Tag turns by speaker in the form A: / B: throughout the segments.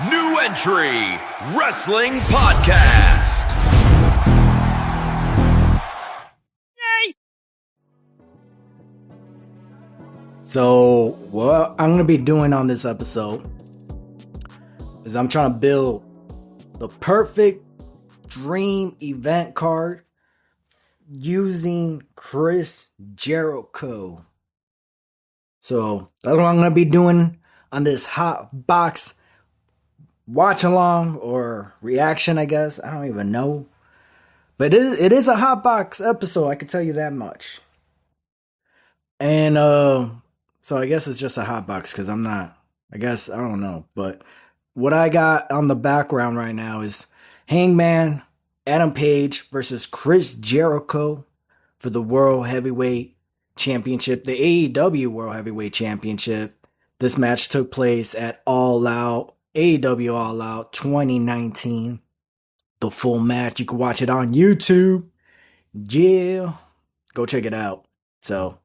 A: New Entry Wrestling Podcast.
B: Yay!
C: So, what I'm going to be doing on this episode is I'm trying to build the perfect dream event card using Chris Jericho. So, that's what I'm going to be doing on this hot box watch along or reaction, I guess. I don't even know. But it is a hot box episode, I can tell you that much. And so I guess it's just a hot box because I'm not, I don't know. But what I got on the background right now is Hangman Adam Page versus Chris Jericho for the World Heavyweight Championship, the AEW World Heavyweight Championship. This match took place at All Out, AEW All Out 2019. The full match, you can watch it on YouTube. Yeah, go check it out. So,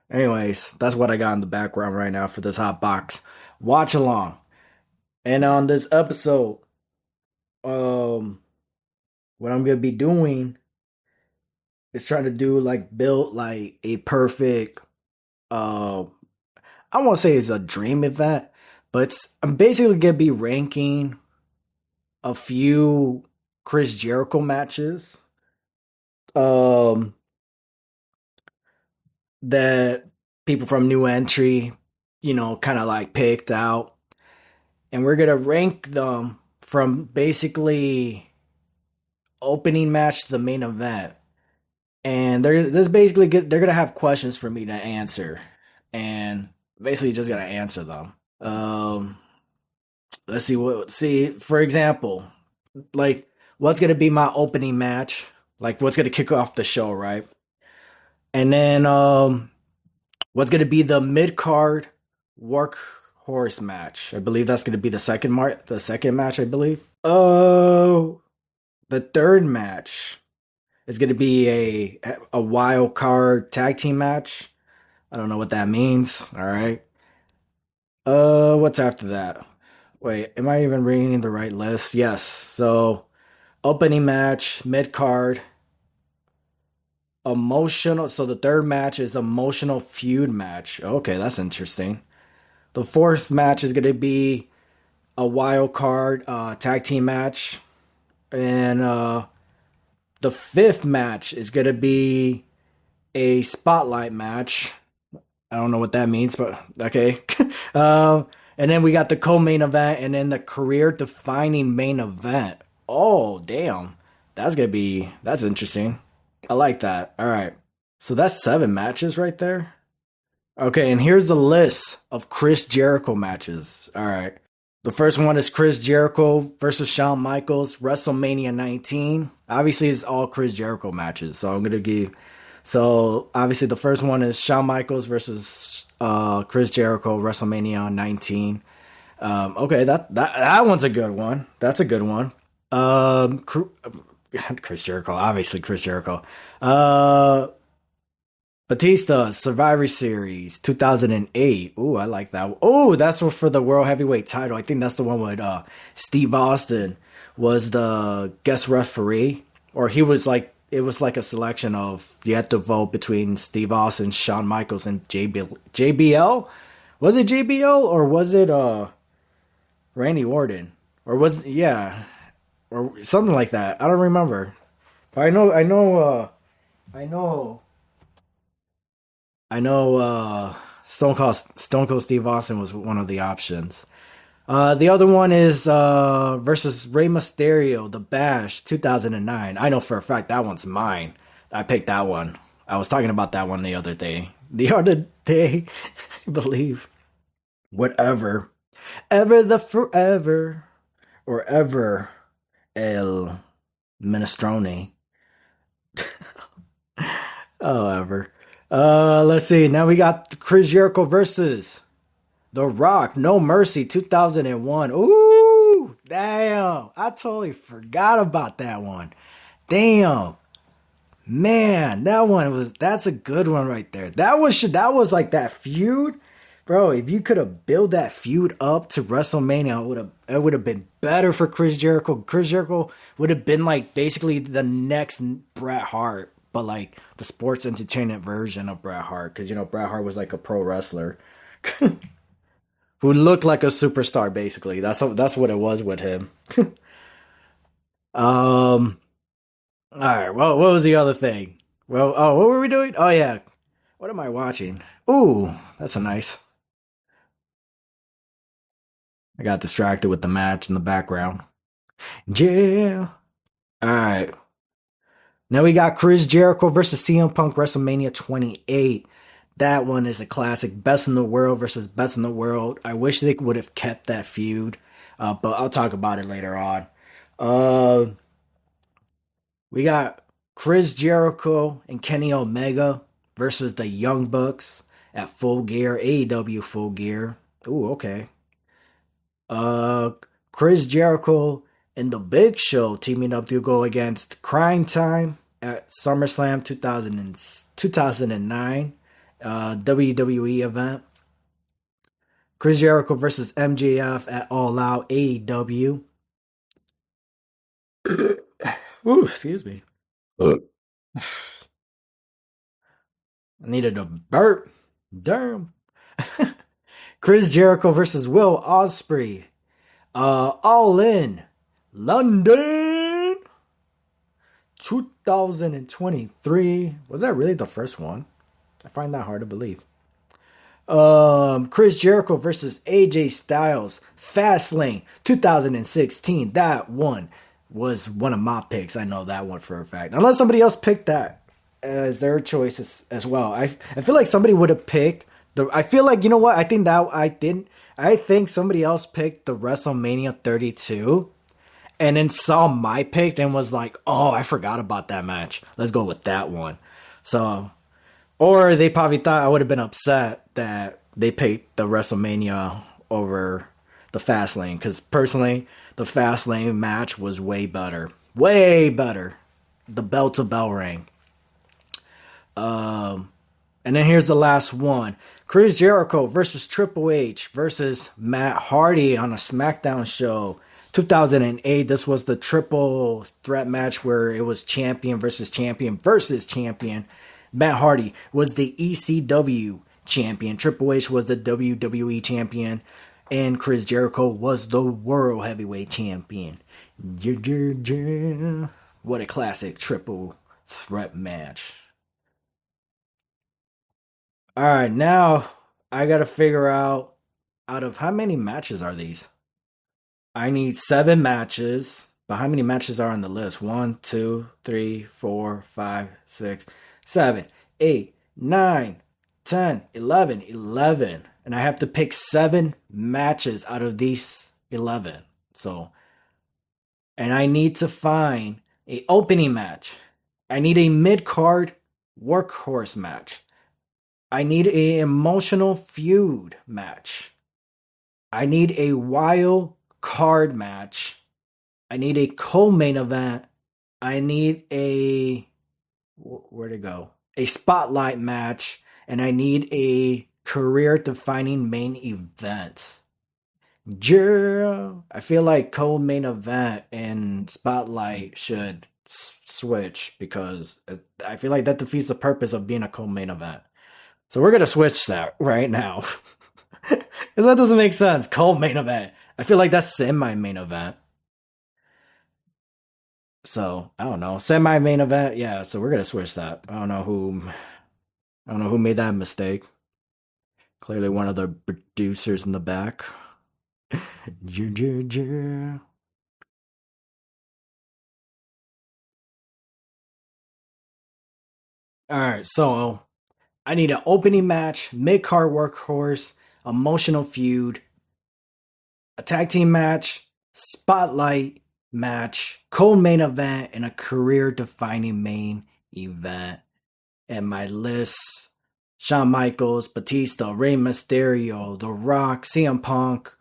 C: anyways, that's what I got in the background right now for this hot box watch along. And on this episode, what I'm gonna be doing is trying to do build a perfect I won't say it's a dream event, but I'm basically gonna be ranking a few Chris Jericho matches that people from New Entry, kind of picked out. And we're going to rank them from basically opening match to the main event. And they're going to have questions for me to answer. And basically just going to answer them. Let's see, for example, what's going to be my opening match? What's going to kick off the show, right? And then what's going to be the mid-card workhorse match? I believe that's going to be the second match, I believe. Oh, the third match is going to be a wild card tag team match. I don't know what that means. All right. What's after that? Wait, am I even reading the right list? Yes. So, opening match, mid-card, emotional. So the third match is emotional feud match. Okay, that's interesting. The fourth match is going to be a wild card tag team match. And the fifth match is going to be a spotlight match. I don't know what that means, but okay. And then we got the co-main event and then the career-defining main event. Oh, damn. That's interesting. I like that. All right. So that's 7 matches right there. Okay, and here's the list of Chris Jericho matches. All right. The first one is Chris Jericho versus Shawn Michaels, WrestleMania 19. Obviously, it's all Chris Jericho matches. So I'm going to give... So obviously, the first one is Shawn Michaels versus Chris Jericho, WrestleMania 19. Okay, that one's a good one. That's a good one. Chris Jericho, obviously Chris Jericho. Batista, Survivor Series, 2008. Ooh, I like that. Oh, that's for the World Heavyweight title. I think that's the one with Steve Austin was the guest referee. Or he was it was a selection of, you had to vote between Steve Austin, Shawn Michaels, and JBL? Was it JBL or was it Randy Orton? Or was or something like that. I don't remember. But I know Stone Cold Steve Austin was one of the options. The other one is versus Rey Mysterio, The Bash, 2009. I know for a fact that one's mine. I picked that one. I was talking about that one the other day. I believe. Whatever. Ever the forever. Or ever El Minestrone. However. Let's see. Now we got Chris Jericho versus The Rock, No Mercy, 2001. Ooh, damn. I totally forgot about that one. Damn. Man, that's a good one right there. That was that feud bro, if you could have built that feud up to WrestleMania, it would have been better for Chris Jericho. Chris Jericho would have been like basically the next Bret Hart, but like the sports entertainment version of Bret Hart, because Bret Hart was like a pro wrestler who looked like a superstar. Basically, that's what it was with him. All right. Well, what was the other thing? Well, what were we doing? Oh yeah, what am I watching? Ooh, that's a nice. I got distracted with the match in the background. Yeah. All right. Now we got Chris Jericho versus CM Punk WrestleMania 28. That one is a classic. Best in the world versus best in the world. I wish they would have kept that feud, but I'll talk about it later on. We got Chris Jericho and Kenny Omega versus the Young Bucks at Full Gear, AEW Full Gear. Ooh, okay. Chris Jericho and The Big Show teaming up to go against Crime Time at SummerSlam 2009 WWE event. Chris Jericho versus MJF at All Out AEW. Ooh, excuse me. I needed a burp. Damn. Chris Jericho versus Will Ospreay. All In London 2023. Was that really the first one? I find that hard to believe. Chris Jericho versus AJ Styles Fastlane 2016. That one was one of my picks. I know that one for a fact. Unless somebody else picked that as their choice as well. I feel like somebody would have picked I feel like, you know what? I think somebody else picked the WrestleMania 32 and then saw my pick and was like, oh, I forgot about that match. Let's go with that one. So, or they probably thought I would have been upset that they picked the WrestleMania over the Fastlane. Because personally, the Fastlane match was way better. Way better. The bell to bell ring. And then here's the last one. Chris Jericho versus Triple H versus Matt Hardy on a SmackDown show. 2008, this was the triple threat match where it was champion versus champion versus champion. Matt Hardy was the ECW champion. Triple H was the WWE champion. And Chris Jericho was the World Heavyweight champion. What a classic triple threat match. Alright, now I gotta figure out of how many matches are these? I need 7 matches, but how many matches are on the list? 1, 2, 3, 4, 5, 6, 7, 8, 9, 10, 11. 11. And I have to pick 7 matches out of these 11. So, and I need to find an opening match. I need a mid-card workhorse match. I need an emotional feud match. I need a wild card match. I need a co-main event. I need where'd it go? A spotlight match. And I need a career-defining main event. Yeah. I feel like co-main event and spotlight should switch because I feel like that defeats the purpose of being a co-main event. So we're going to switch that right now. Because that doesn't make sense. Co-main event. I feel like that's semi-main event. So, I don't know. Semi-main event? Yeah, so we're going to switch that. I don't know who made that mistake. Clearly one of the producers in the back. Alright, so I need an opening match, mid-card workhorse, emotional feud, a tag team match, spotlight match, co-main event, and a career-defining main event. And my list: Shawn Michaels, Batista, Rey Mysterio, The Rock, CM Punk,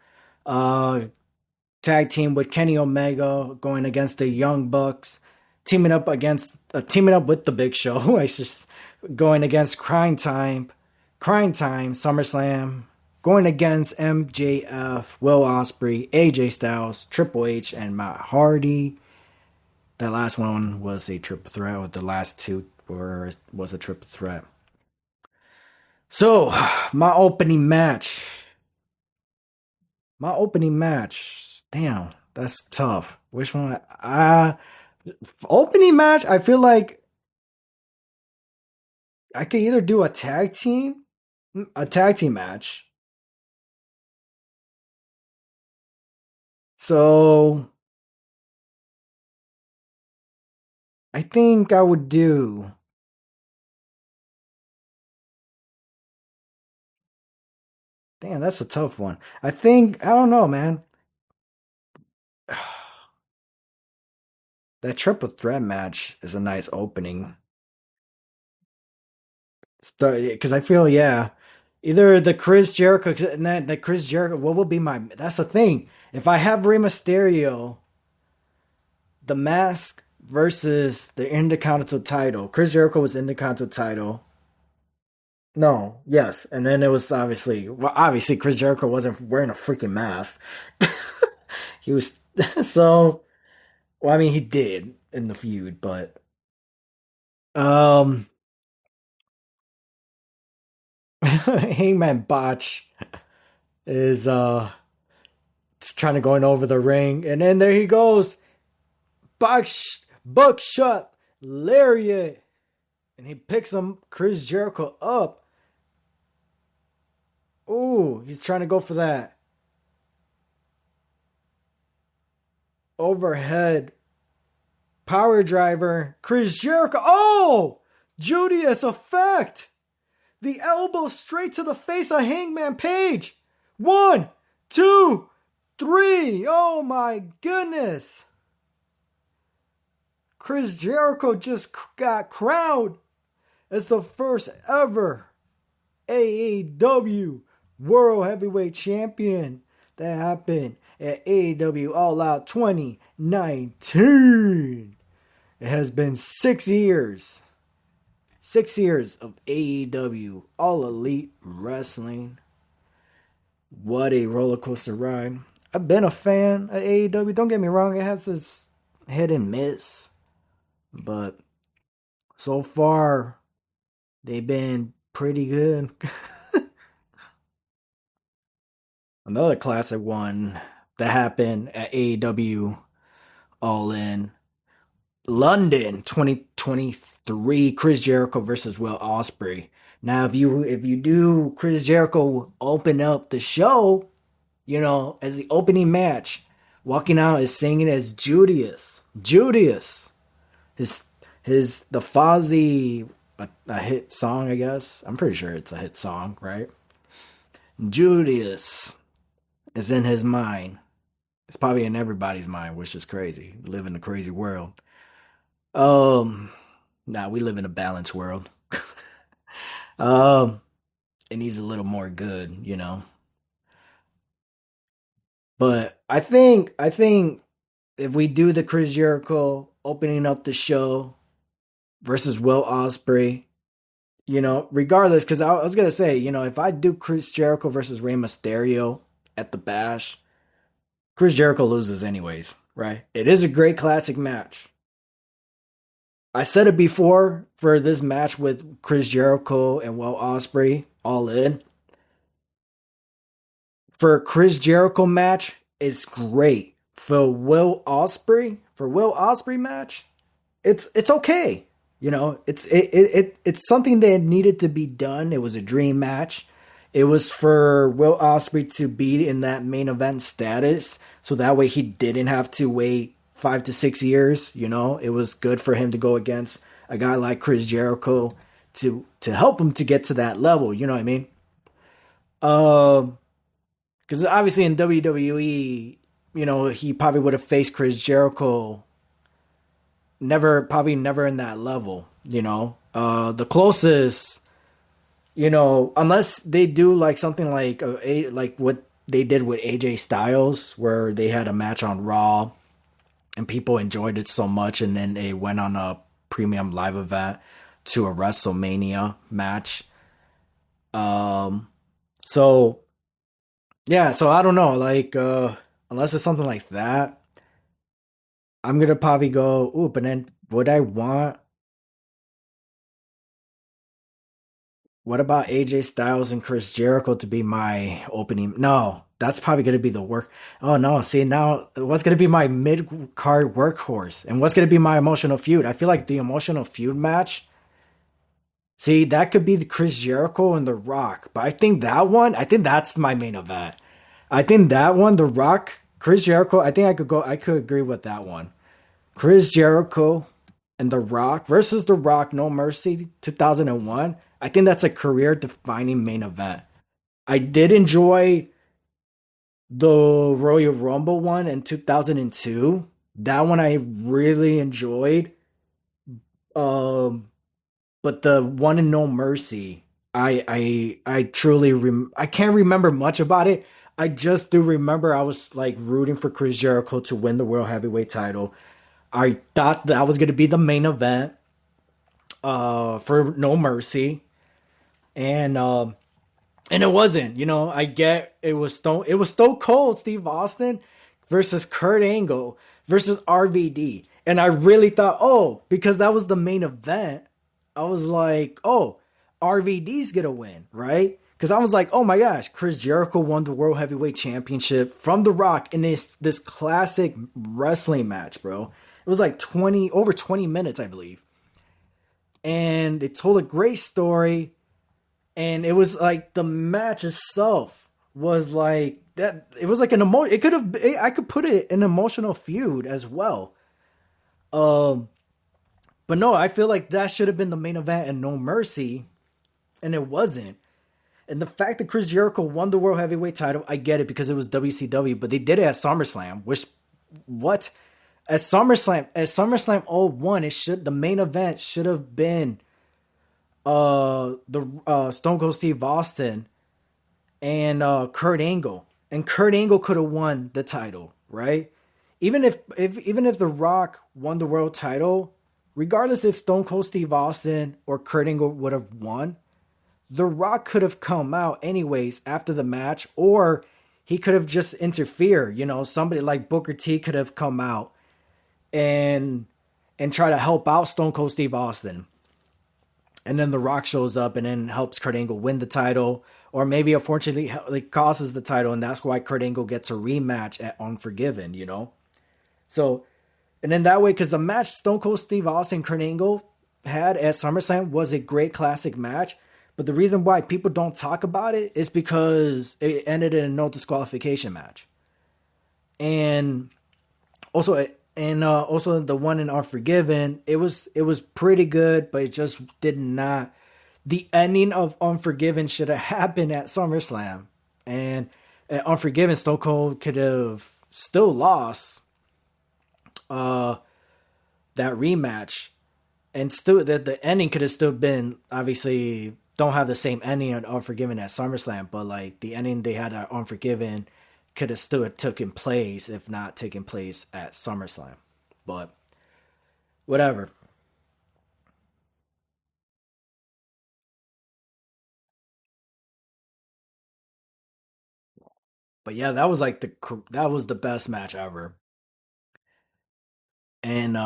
C: tag team with Kenny Omega going against the Young Bucks, teaming up with the Big Show. I just going against Crime Time, SummerSlam going against MJF, Will Ospreay, AJ Styles, Triple H, and Matt Hardy. That last one was a triple threat, with the last two was a triple threat. So, my opening match. Damn, that's tough. Which one? Opening match, I feel like I could either do a tag team match. So, I think I would do. Damn, that's a tough one. I don't know, man. That triple threat match is a nice opening. Because I feel, yeah, either the Chris Jericho, what will be my, that's the thing. If I have Rey Mysterio, the Mask versus the Intercontinental title, Chris Jericho was Intercontinental title. No, yes. And then it was obviously Chris Jericho wasn't wearing a freaking mask. He was, so, well, I mean, he did in the feud, but, Hangman Botch is trying to go over the ring, and then there he goes, buckshot lariat, and he picks Chris Jericho up. Ooh, he's trying to go for that overhead power driver. Chris Jericho, oh, Judas effect. The elbow straight to the face of Hangman Page. 1, 2, 3. Oh my goodness. Chris Jericho just got crowned as the first ever AEW World Heavyweight Champion. That happened at AEW All Out 2019. It has been 6 years. 6 years of AEW All Elite Wrestling. What a roller coaster ride. I've been a fan of AEW. Don't get me wrong, it has its hit and miss. But so far, they've been pretty good. Another classic one that happened at AEW All In London 2023, Chris Jericho versus Will Ospreay. Now, if you do Chris Jericho open up the show, you know, as the opening match, walking out is singing as Judas. The Fozzy, a hit song, I guess. I'm pretty sure it's a hit song, right? Judas is in his mind. It's probably in everybody's mind, which is crazy. We live in a crazy world. We live in a balanced world. It needs a little more good, you know. But I think if we do the Chris Jericho opening up the show versus Will Ospreay, you know, regardless, because I was gonna say, you know, if I do Chris Jericho versus Rey Mysterio at the Bash, Chris Jericho loses anyways, right? It is a great classic match. I said it before for this match with Chris Jericho and Will Ospreay All In. For Chris Jericho match, it's great. For Will Ospreay match, it's okay. You know, it's something that needed to be done. It was a dream match. It was for Will Ospreay to be in that main event status, so that way he didn't have to wait 5 to 6 years. You know, it was good for him to go against a guy like Chris Jericho to help him to get to that level. You know what I mean? Because obviously in WWE, you know, he probably would have faced Chris Jericho. Probably never in that level. You know, the closest, you know, unless they do like something like what they did with AJ Styles, where they had a match on Raw and people enjoyed it so much, and then they went on a premium live event to a WrestleMania match. So Yeah, so I don't know, like unless it's something like that, I'm gonna probably go, ooh, but then would I want what about AJ Styles and Chris Jericho to be my opening? No, that's probably gonna be the work. Oh no, see now what's gonna be my mid card workhorse? And what's gonna be my emotional feud? I feel like the emotional feud match. See, that could be the Chris Jericho and The Rock. But I think that's my main event. I think that one, The Rock, Chris Jericho, I could agree with that one. Chris Jericho and The Rock versus The Rock, No Mercy, 2001. I think that's a career defining main event. I did enjoy the Royal Rumble one in 2002. That one I really enjoyed. Um, but the one in No Mercy, I truly I can't remember much about it. I just do remember I was like rooting for Chris Jericho to win the World Heavyweight title. I thought that was going to be the main event for No Mercy, and it wasn't. You know, I get it was Stone Cold Steve Austin versus Kurt Angle versus RVD, and I really thought, oh, because that was the main event, I was like, oh, RVD's gonna win, right? Because I was like, oh my gosh, Chris Jericho won the World Heavyweight Championship from The Rock in this classic wrestling match, bro. It was like over 20 minutes, I believe. And it told a great story. And it was like the match itself was like that. It was like I could put it in an emotional feud as well. Um, but no, I feel like that should have been the main event and No Mercy. And it wasn't. And the fact that Chris Jericho won the World Heavyweight title, I get it because it was WCW, but they did it at SummerSlam, which, what? At SummerSlam '01, the main event should have been the Stone Cold Steve Austin and Kurt Angle. And Kurt Angle could have won the title, right? Even if The Rock won the world title, regardless if Stone Cold Steve Austin or Kurt Angle would have won, The Rock could have come out anyways after the match, or he could have just interfered. You know, somebody like Booker T could have come out and try to help out Stone Cold Steve Austin. And then The Rock shows up and then helps Kurt Angle win the title, or maybe unfortunately like causes the title, and that's why Kurt Angle gets a rematch at Unforgiven, you know? So, and then that way, because the match Stone Cold Steve Austin and Kurt Angle had at SummerSlam was a great classic match. But the reason why people don't talk about it is because it ended in a no disqualification match. And also the one in Unforgiven, it was pretty good, but it just did not. The ending of Unforgiven should have happened at SummerSlam, and at Unforgiven, Stone Cold could have still lost that rematch, and still the ending could have still been, obviously don't have the same ending on Unforgiven at SummerSlam, but like the ending they had at Unforgiven could have still taken place, if not taken place at SummerSlam. But whatever. But yeah, that was the best match ever. And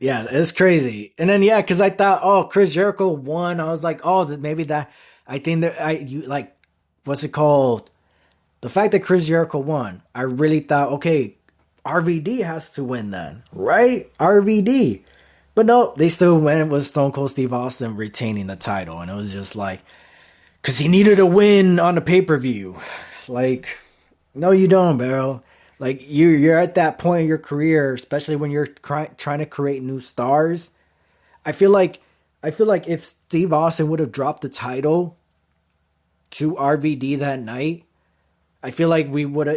C: yeah, it's crazy. And then yeah, because I thought, oh, Chris Jericho won. I was like, oh, maybe that. I think that you like, what's it called? The fact that Chris Jericho won, I really thought, okay, RVD has to win then, right? RVD. But no, they still went with Stone Cold Steve Austin retaining the title. And it was just like, because he needed a win on the pay-per-view. Like, no, you don't, bro. Like, you're at that point in your career, especially when you're trying to create new stars. I feel like if Steve Austin would have dropped the title to RVD that night, I feel like he would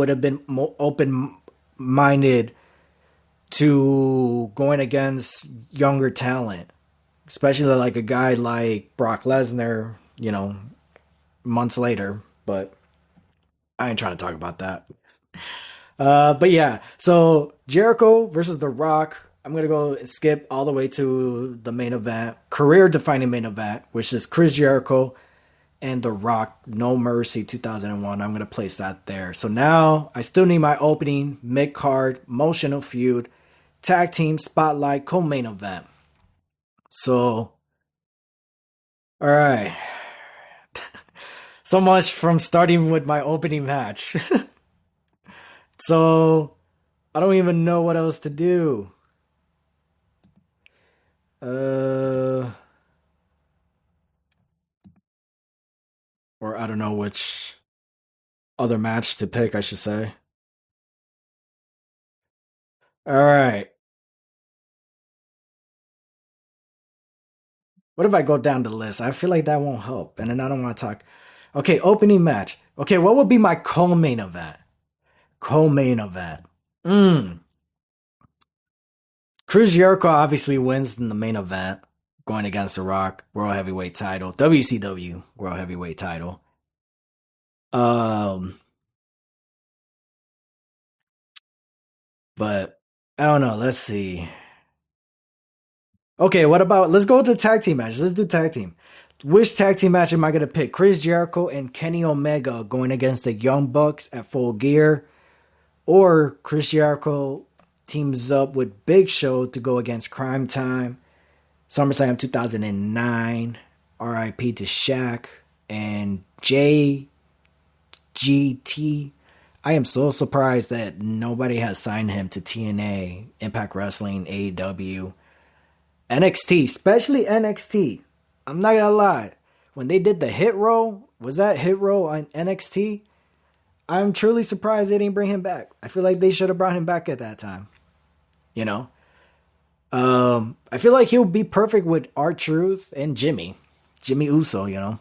C: have been more open minded to going against younger talent, especially like a guy like Brock Lesnar, you know, months later. But I ain't trying to talk about that. But yeah, so Jericho versus The Rock. I'm gonna go skip all the way to the main event, career defining main event, which is Chris Jericho and The Rock, No Mercy 2001. I'm going to place that there. So now I still need my opening, mid-card, emotional feud, tag team, spotlight, co-main event. So, all right. So much from starting with my opening match. So, I don't even know what else to do. Or I don't know which other match to pick, I should say. All right. What if I go down the list? I feel like that won't help. And then I don't want to talk. Okay, opening match. Okay, what would be my co-main event? Co-main event. Chris Jericho obviously wins in the main event, going against The Rock, World Heavyweight title, WCW World Heavyweight title. But I don't know. Let's see. Okay, what about, let's go to the tag team match. Let's do tag team. Which tag team match am I going to pick? Chris Jericho and Kenny Omega going against the Young Bucks at Full Gear, or Chris Jericho teams up with Big Show to go against Crime Time, SummerSlam 2009, RIP to Shaq, and JGT. I am so surprised that nobody has signed him to TNA, Impact Wrestling, AEW, NXT, especially NXT. I'm not gonna lie. When they did the hit roll, was that hit roll on NXT? I'm truly surprised they didn't bring him back. I feel like they should have brought him back at that time. You know? I feel like he'll be perfect with R-Truth and Jimmy Uso, you know?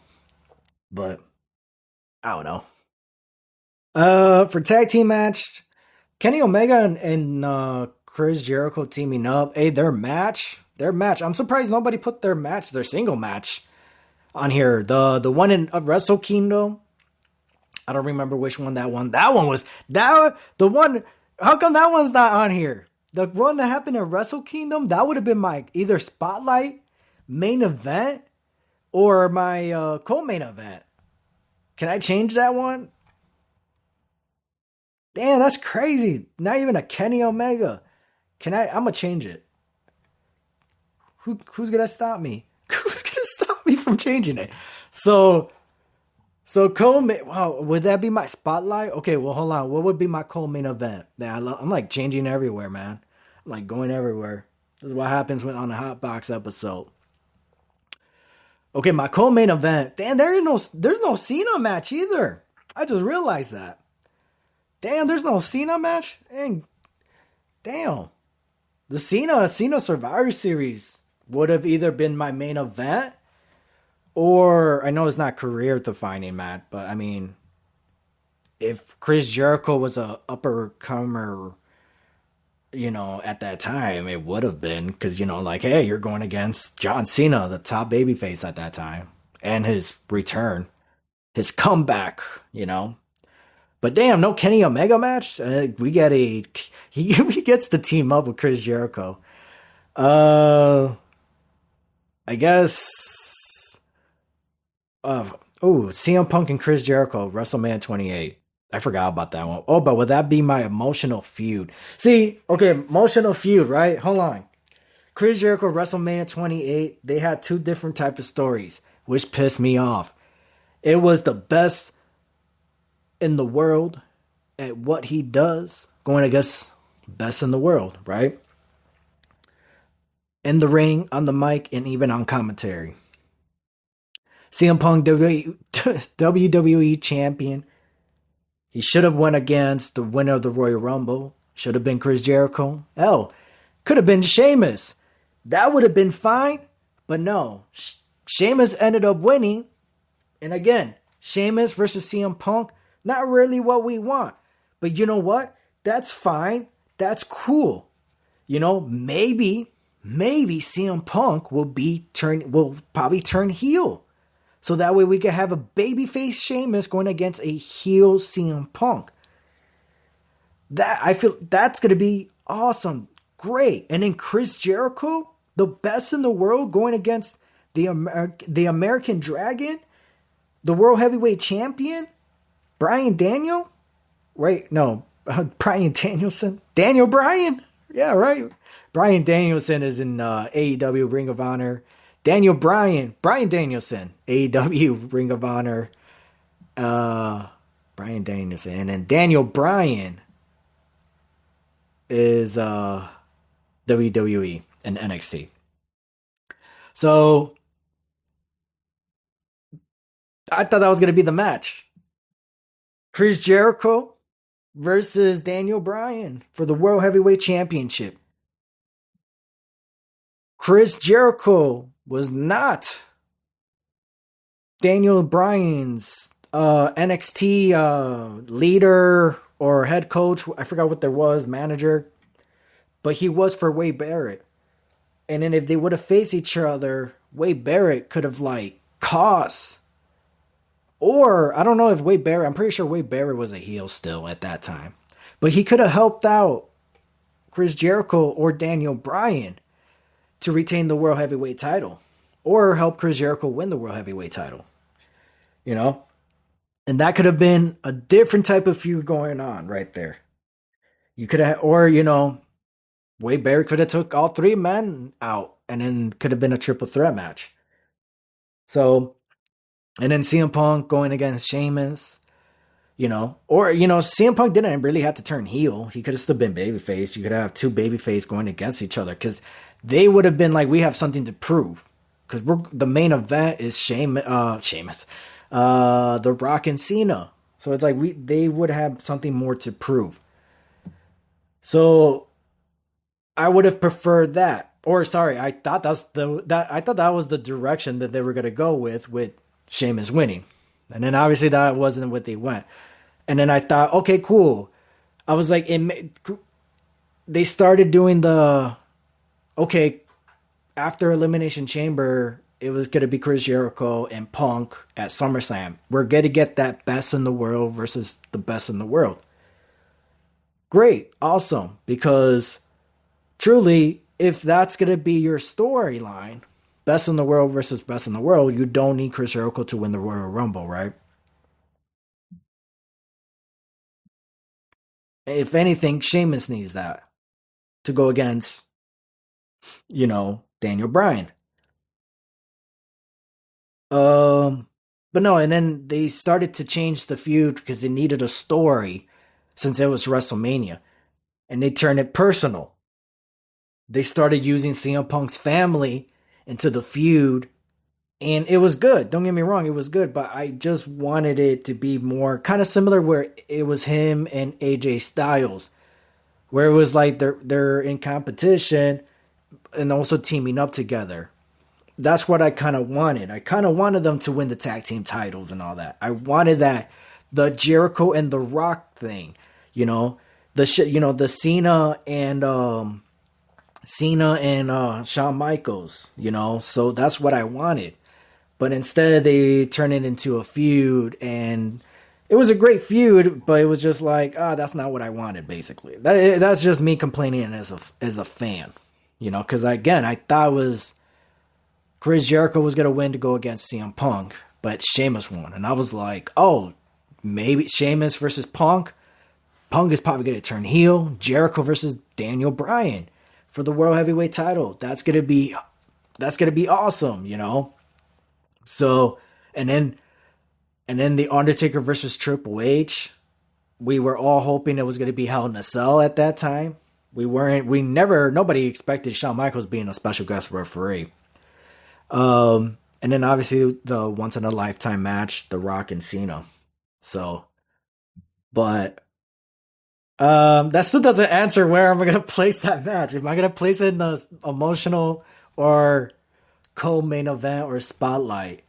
C: But, I don't know. For tag team match, Kenny Omega and Chris Jericho teaming up. Hey, their match. I'm surprised nobody put their single match on here. The one in Wrestle Kingdom. I don't remember which one that one. That one was the one. How come that one's not on here? The one that happened in Wrestle Kingdom, that would have been my either spotlight, main event, or my co-main event. Can I change that one? Damn, that's crazy. Not even a Kenny Omega. I'm gonna change it. Who's gonna stop me? Who's gonna stop me from changing it? So co-main. Wow, would that be my spotlight? Okay, well, hold on. What would be my co-main event? I'm like changing everywhere, man. I'm like going everywhere. This is what happens on the Hot Box episode. Okay, my co-main event. Damn, there's no Cena match either. I just realized that. Damn, there's no Cena match? And damn. The Cena Survivor Series would have either been my main event, or I know it's not career defining, Matt, but I mean, if Chris Jericho was a upper comer, you know, at that time, it would have been, because, you know, like, hey, you're going against John Cena, the top babyface at that time, and his return, his comeback, you know. But damn, no Kenny Omega match. He gets to team up with Chris Jericho. I guess. CM Punk and Chris Jericho, WrestleMania 28. I forgot about that one. Oh, but would that be my emotional feud? See, okay, emotional feud, right? Hold on. Chris Jericho, WrestleMania 28. They had two different type of stories, which pissed me off. It was the best in the world at what he does, going against best in the world, right? In the ring, on the mic, and even on commentary. CM Punk, WWE champion. He should have went against the winner of the Royal Rumble. Should have been Chris Jericho. Hell, could have been Sheamus. That would have been fine, but no. Sheamus ended up winning. And again, Sheamus versus CM Punk, not really what we want. But you know what? That's fine. That's cool. You know, maybe CM Punk will probably turn heel. So that way we can have a babyface Sheamus going against a heel CM Punk. I feel that's going to be awesome. Great. And then Chris Jericho, the best in the world, going against the American Dragon. the World Heavyweight Champion, Bryan Daniel? Right? No, Bryan Danielson? Daniel Bryan? Yeah, right. Bryan Danielson is in AEW Ring of Honor. Bryan Danielson, AEW Ring of Honor. Bryan Danielson. And then Daniel Bryan is WWE and NXT. So I thought that was going to be the match. Chris Jericho versus Daniel Bryan for the World Heavyweight Championship. Chris Jericho was not Daniel Bryan's NXT leader or head coach. I forgot what there was, manager. But he was for Wade Barrett. And then if they would have faced each other, Wade Barrett could have cost. Or I don't know if Wade Barrett, I'm pretty sure Wade Barrett was a heel still at that time. But he could have helped out Chris Jericho or Daniel Bryan to retain the World Heavyweight title. Or help Chris Jericho win the World Heavyweight title. You know? And that could have been a different type of feud going on right there. You could have, or, Wade Barrett could have took all three men out and then could have been a triple threat match. So, and then CM Punk going against Sheamus, CM Punk didn't really have to turn heel. He could have still been babyface. You could have two babyface going against each other because they would have been we have something to prove. Because the main event is Sheamus. The Rock and Cena. So it's they would have something more to prove. So I would have preferred that. Or sorry, I thought that was the direction that they were gonna go with Sheamus winning. And then obviously that wasn't what they went. And then I thought, okay, cool. I was they started doing after Elimination Chamber, it was going to be Chris Jericho and Punk at SummerSlam. We're going to get that best in the world versus the best in the world. Great. Awesome. Because truly, if that's going to be your storyline, best in the world versus best in the world, you don't need Chris Jericho to win the Royal Rumble, right? If anything, Sheamus needs that to go against, Daniel Bryan. But no, and then they started to change the feud because they needed a story since it was WrestleMania. And they turned it personal. They started using CM Punk's family into the feud. And it was good. Don't get me wrong, it was good. But I just wanted it to be more kind of similar where it was him and AJ Styles. Where it was they're in competition and also teaming up together. That's what I kind of wanted. I kind of wanted them to win the tag team titles and all that. I wanted the Jericho and the Rock thing, the Cena and Shawn Michaels, So that's what I wanted. But instead they turned it into a feud, and it was a great feud, but it was just that's not what I wanted. Basically, that's just me complaining as a fan, because again, I thought it was Chris Jericho was going to win to go against CM Punk, but Sheamus won. And I was like, oh, maybe Sheamus versus Punk. Punk is probably going to turn heel. Jericho versus Daniel Bryan for the World Heavyweight title. That's going to be awesome, So, and then the Undertaker versus Triple H. We were all hoping it was going to be Hell in a Cell at that time. Nobody expected Shawn Michaels being a special guest referee. And then obviously the once in a lifetime match, The Rock and Cena. So, but that still doesn't answer where am I gonna place that match. Am I gonna place it in the emotional or co-main event or spotlight?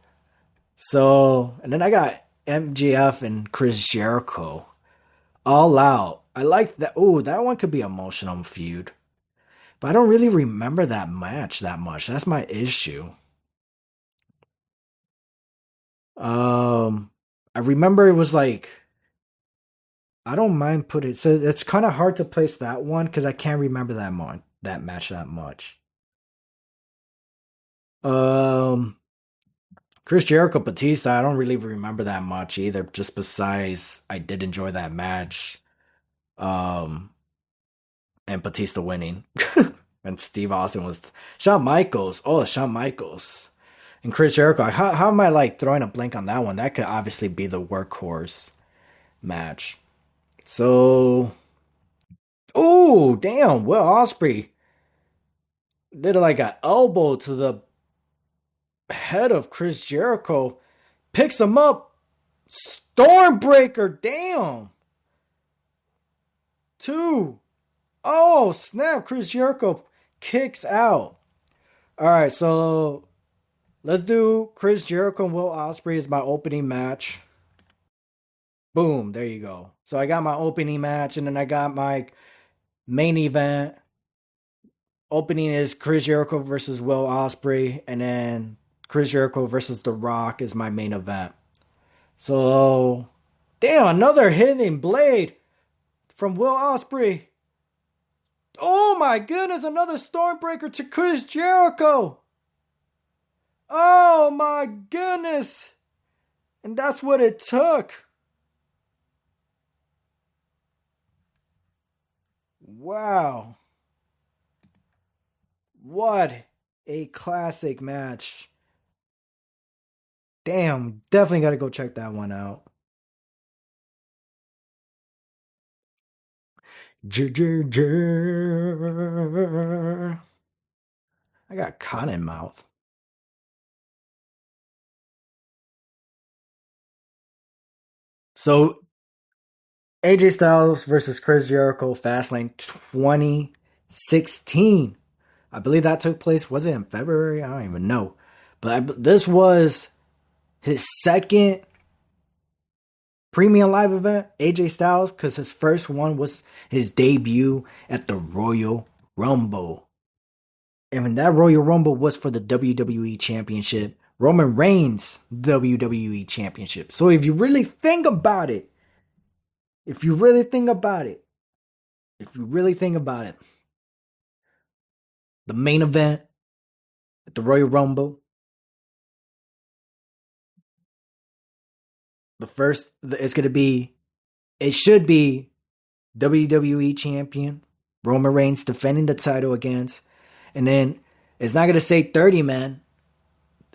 C: So, and then I got MJF and Chris Jericho All Out. I like that. Oh, that one could be emotional feud, but I don't really remember that match that much. That's my issue. I remember it was I don't mind putting. So it's kind of hard to place that one because I can't remember that match that much. Because Chris Jericho Batista, I don't really remember that much either. Just besides, I did enjoy that match. Um, and Batista winning. And Steve Austin was Shawn Michaels. Oh, Shawn Michaels. And Chris Jericho. How am I like throwing a blank on that one? That could obviously be the workhorse match. So, oh damn, Will Ospreay did like an elbow to the head of Chris Jericho, picks him up, Stormbreaker, damn. 2. Oh snap, Chris Jericho kicks out. All right, so let's do Chris Jericho and Will Ospreay as my opening match. Boom, there you go. So I got my opening match, and then I got my main event. Opening is Chris Jericho versus Will Ospreay, and then Chris Jericho versus The Rock is my main event. So, damn, another hidden blade from Will Ospreay. Oh my goodness, another Stormbreaker to Chris Jericho. Oh my goodness. And that's what it took. Wow. What a classic match. Damn, definitely got to go check that one out. I got cotton mouth. So, AJ Styles versus Chris Jericho, Fastlane 2016. I believe that took place, was it in February? I don't even know. But this was his second premium live event, AJ Styles, because his first one was his debut at the Royal Rumble. And when that Royal Rumble was for the WWE Championship, Roman Reigns WWE Championship. So if you really think about it, the main event at the Royal Rumble, it should be WWE Champion, Roman Reigns defending the title against, and then it's not going to say 30 men.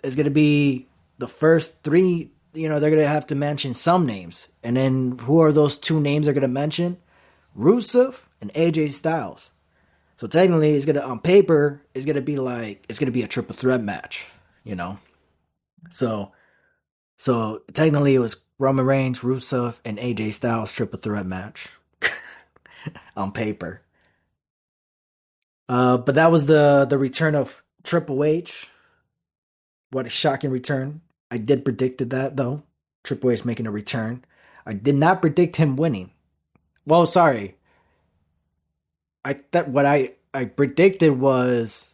C: It's going to be the first 3, they're going to have to mention some names. And then who are those 2 names they're going to mention? Rusev and AJ Styles. So technically, on paper, it's going to be a triple threat match, So technically it was Roman Reigns, Rusev, and AJ Styles triple threat match on paper. But that was the return of Triple H. What a shocking return. I did predicted that though. Triple H making a return. I did not predict him winning. Well, sorry. What I predicted was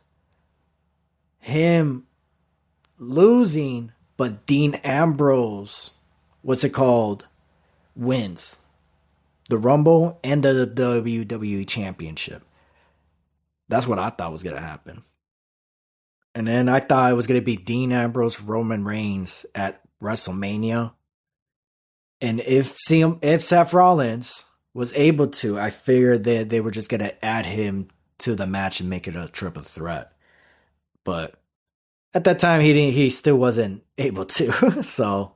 C: him losing, but Dean Ambrose, wins the Rumble and the WWE Championship. That's what I thought was going to happen. And then I thought it was going to be Dean Ambrose, Roman Reigns at WrestleMania. And if Seth Rollins was able to, I figured that they were just going to add him to the match and make it a triple threat. But at that time, he still wasn't able to. So,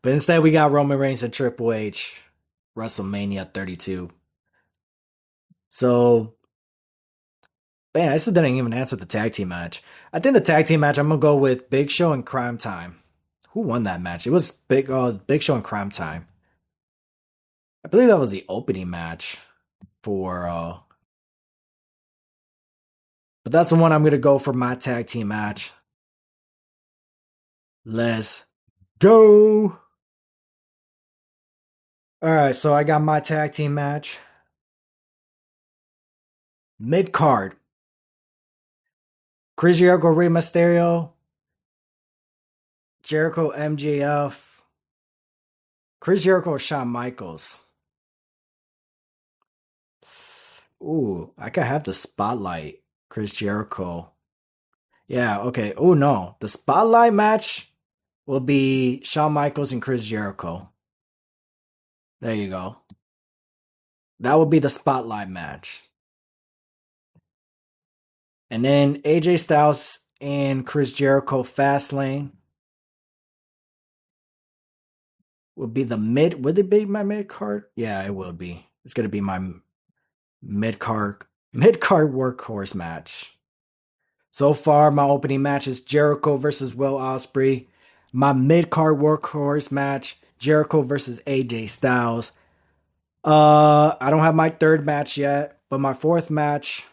C: but instead we got Roman Reigns and Triple H, WrestleMania 32. So, man, I still didn't even answer the tag team match. I think the tag team match, I'm going to go with Big Show and Crime Time. Who won that match? It was Big Show and Crime Time. I believe that was the opening match for... But that's the one I'm going to go for my tag team match. Let's go! Alright, so I got my tag team match. Mid-card. Chris Jericho, Rey Mysterio. Jericho, MJF. Chris Jericho, Shawn Michaels. Ooh, I could have to spotlight Chris Jericho Yeah, okay. Oh no. The spotlight match will be Shawn Michaels and Chris Jericho. There you go. That would be the spotlight match. And then AJ Styles and Chris Jericho Fastlane would be the mid. Would it be my mid card? Yeah, it will be. It's gonna be my mid card workhorse match. So far, my opening match is Jericho versus Will Ospreay. My mid card workhorse match, Jericho versus AJ Styles. I don't have my third match yet, but my fourth match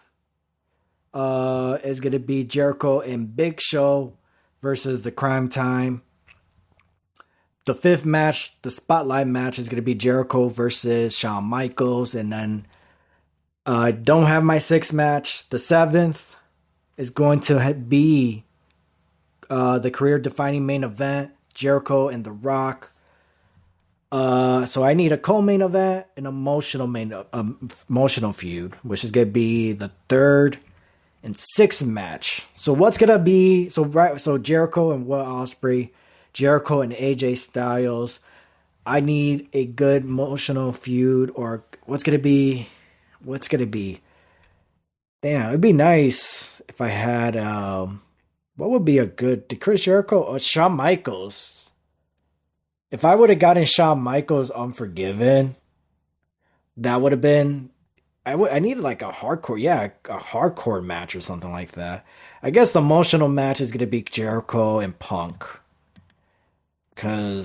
C: is gonna be Jericho and Big Show versus the Crime Time. The fifth match, the spotlight match, is gonna be Jericho versus Shawn Michaels, and then I don't have my sixth match. The seventh is going to be the career-defining main event, Jericho and The Rock. So I need a co-main event, an emotional feud, which is gonna be the third and sixth match. So what's gonna be so Jericho and Will Ospreay, Jericho and AJ Styles. I need a good emotional feud, or what's gonna be? Damn, it'd be nice if I had what would be a good Chris Jericho or Shawn Michaels? If I would have gotten Shawn Michaels Unforgiven, that would have been. I needed like a hardcore match or something like that. I guess the emotional match is gonna be Jericho and Punk, I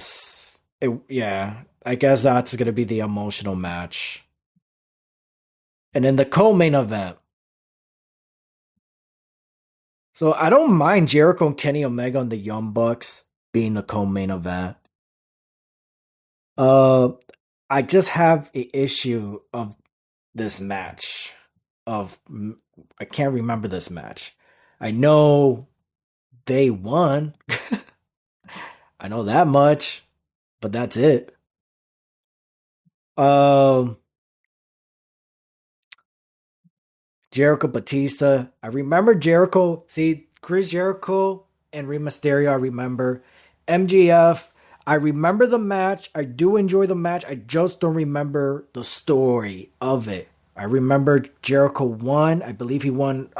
C: guess that's gonna be the emotional match. And then the co-main event. So I don't mind Jericho and Kenny Omega and the Young Bucks being the co-main event. I just have an issue of this match. I can't remember this match. I know they won. I know that much, but that's it. Jericho Batista. I remember Jericho. See, Chris Jericho and Rey Mysterio. I remember MGF. I remember the match. I do enjoy the match. I just don't remember the story of it. I remember Jericho won. I believe he won.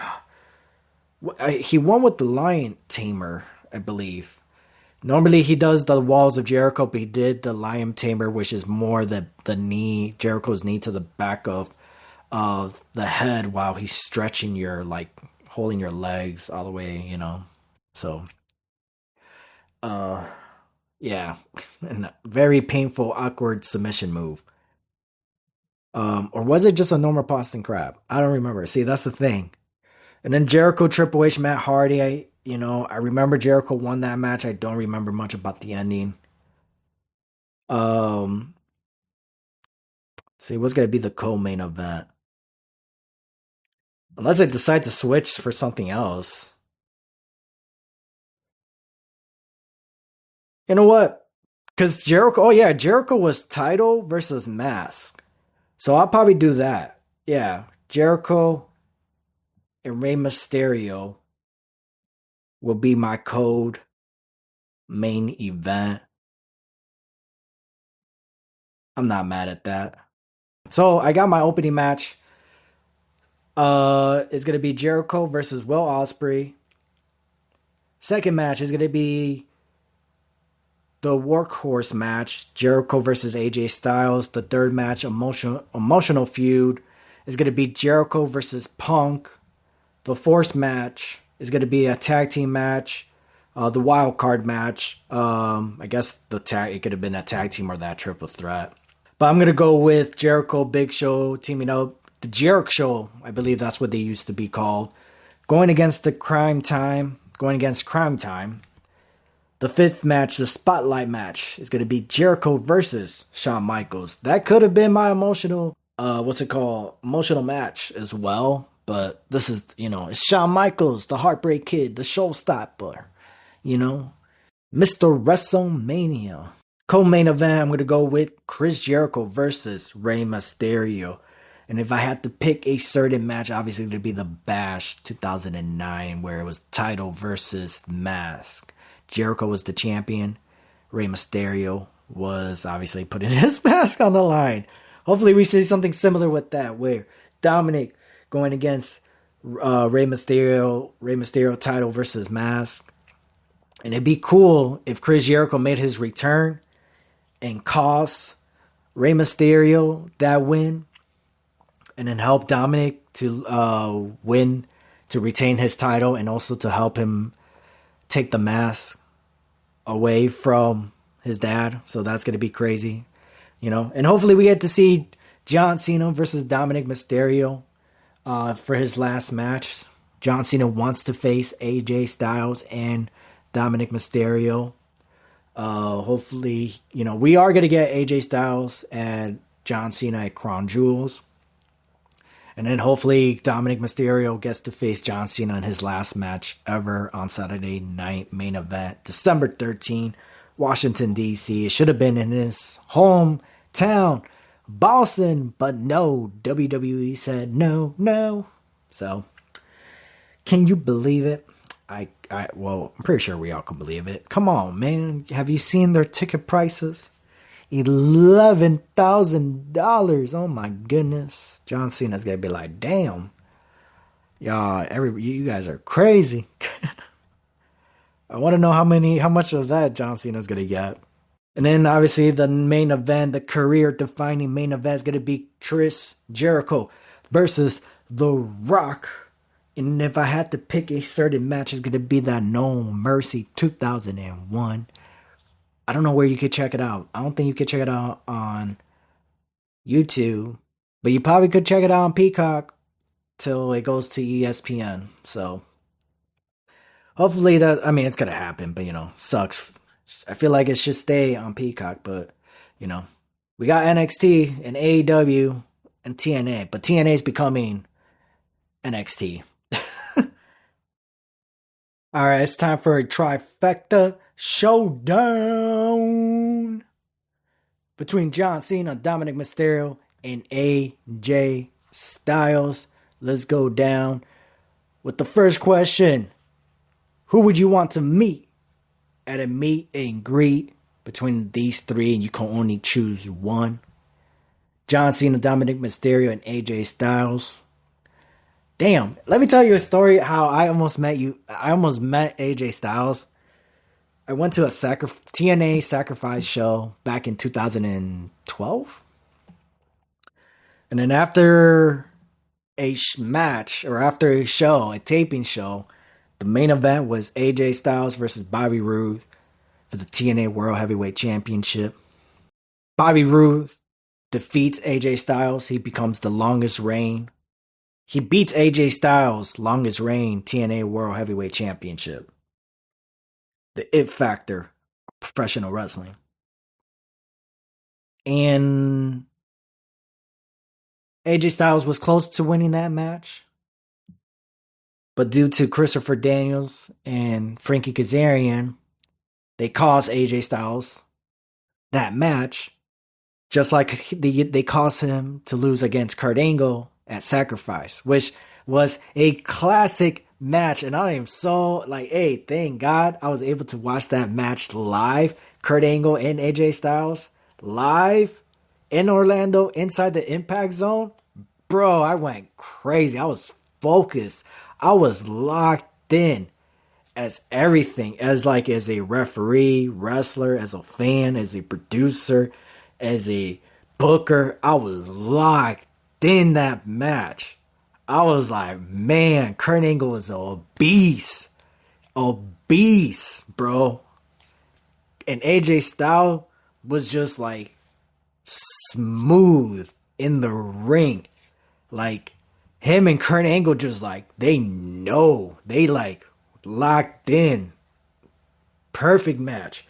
C: He won with the Lion Tamer, I believe. Normally he does the Walls of Jericho, but he did the Lion Tamer, which is more the knee, Jericho's knee to the back of the head while he's stretching holding your legs all the way, So, yeah, and a very painful, awkward submission move. Or was it just a normal Boston Crab? I don't remember. See, that's the thing. And then Jericho, Triple H, Matt Hardy. I remember Jericho won that match. I don't remember much about the ending. See, what's gonna be the co-main event? Unless I decide to switch for something else. You know what? Because Jericho was title versus mask. So I'll probably do that. Yeah, Jericho and Rey Mysterio will be my code main event. I'm not mad at that. So I got my opening match. It's gonna be Jericho versus Will Ospreay. Second match is gonna be the workhorse match, Jericho versus AJ Styles. The third match, emotional feud, is gonna be Jericho versus Punk. The fourth match is gonna be a tag team match. The wild card match. I guess it could have been a tag team or that triple threat. But I'm gonna go with Jericho, Big Show teaming up. The Jericho Show, I believe that's what they used to be called. Going against Crime Time. The fifth match, the spotlight match, is gonna be Jericho versus Shawn Michaels. That could have been my emotional match as well. But this is, it's Shawn Michaels, the Heartbreak Kid, the showstopper. Mr. WrestleMania. Co-main event, I'm going to go with Chris Jericho versus Rey Mysterio. And if I had to pick a certain match, obviously it would be the Bash 2009, where it was title versus mask. Jericho was the champion. Rey Mysterio was obviously putting his mask on the line. Hopefully we see something similar with that, where Dominik going against Rey Mysterio title versus mask. And it'd be cool if Chris Jericho made his return and cost Rey Mysterio that win, and then help Dominik to win, to retain his title, and also to help him take the mask away from his dad. So that's going to be crazy, you know. And hopefully we get to see John Cena versus Dominik Mysterio for his last match. John Cena wants to face AJ Styles and Dominik Mysterio. Hopefully, you know, we are going to get AJ Styles and John Cena at Crown Jewels. And then hopefully Dominik Mysterio gets to face John Cena in his last match ever on Saturday night main event, December 13th, Washington, D.C. It should have been in his hometown, Boston, but no, WWE said no. So, can you believe it? Well, I'm pretty sure we all can believe it. Come on, man. Have you seen their ticket prices? $11,000. Oh my goodness. John Cena's gonna be like, damn. Y'all, you guys are crazy. I want to know how much of that John Cena's gonna get. And then obviously the main event, the career-defining main event, is gonna be Chris Jericho versus The Rock. And if I had to pick a certain match, it's gonna be that No Mercy 2001. I don't know where you could check it out. I don't think you could check it out on YouTube, but you probably could check it out on Peacock till it goes to ESPN. So hopefully it's going to happen, but sucks. I feel like it should stay on Peacock, but we got NXT and AEW and TNA, but TNA is becoming NXT. All right, it's time for a Trifecta Showdown between John Cena, Dominik Mysterio, and AJ Styles. Let's go down with the first question. Who would you want to meet at a meet and greet between these three, and you can only choose one? John Cena, Dominik Mysterio, and AJ Styles. Damn, let me tell you a story how I almost met AJ Styles. I went to a TNA Sacrifice show back in 2012. And then after a match, or after a show, a taping show, the main event was AJ Styles versus Bobby Roode for the TNA World Heavyweight Championship. Bobby Roode defeats AJ Styles. He becomes the longest reign. He beats AJ Styles' longest reign TNA World Heavyweight Championship. The it factor of professional wrestling. And AJ Styles was close to winning that match, but due to Christopher Daniels and Frankie Kazarian, they caused AJ Styles that match, just like they caused him to lose against Kurt Angle at Sacrifice, which was a classic match. And I am so thank God I was able to watch that match live. Kurt Angle and AJ Styles live in Orlando inside the Impact Zone. Bro, I went crazy. I was focused. I was locked in as everything, as a referee, wrestler, as a fan, as a producer, as a booker. I was locked in that match. I was like, man, Kurt Angle was a beast, bro. And AJ Styles was just smooth in the ring. Him and Kurt Angle just they locked in. Perfect match.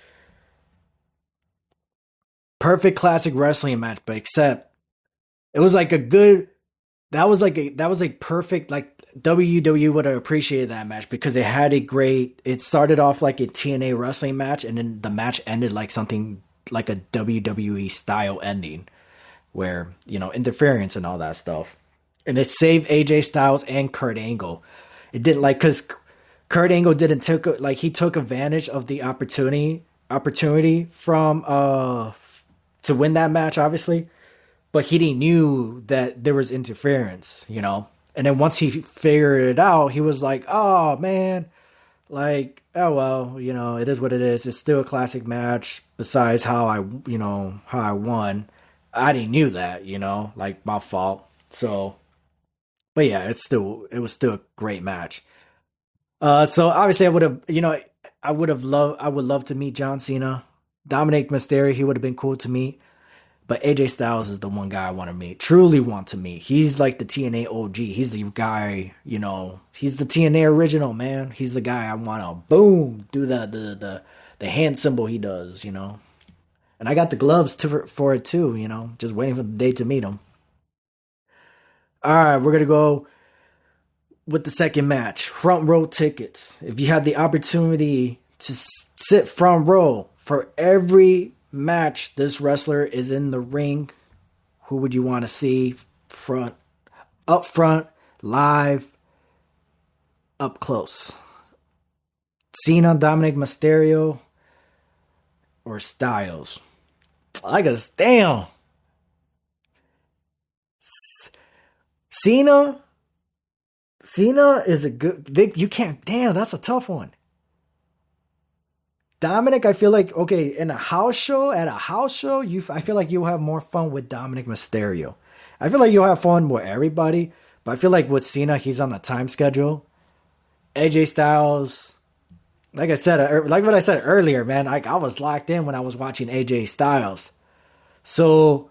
C: Perfect classic wrestling match, but except it was that was perfect, WWE would have appreciated that match because it started off like a TNA wrestling match, and then the match ended like something like a WWE style ending, where, interference and all that stuff. And it saved AJ Styles and Kurt Angle. It didn't because Kurt Angle he took advantage of the opportunity from to win that match, obviously, but he knew that there was interference, And then once he figured it out, he was like, "Oh man, oh well, it is what it is. It's still a classic match. Besides how I won, I didn't knew that, my fault." So, but yeah, it was still a great match. So obviously I would love to meet John Cena. Dominik Mysterio, he would have been cool to meet. But AJ Styles is the one guy I want to meet. Truly want to meet. He's like the TNA OG. He's the guy, he's the TNA original, man. He's the guy I want to do the hand symbol he does, And I got the gloves for it too, just waiting for the day to meet him. All right, we're going to go with the second match, front row tickets. If you had the opportunity to sit front row for every match this wrestler is in the ring, who would you want to see up front, live, up close? Cena, Dominik Mysterio, or Styles? Damn. Cena is a good. You can't. Damn, that's a tough one. Dominik, I feel like at a house show, I feel like you'll have more fun with Dominik Mysterio. I feel like you'll have fun with everybody, but I feel like with Cena, he's on a time schedule. AJ Styles, like what I said earlier, man. I was locked in when I was watching AJ Styles. So,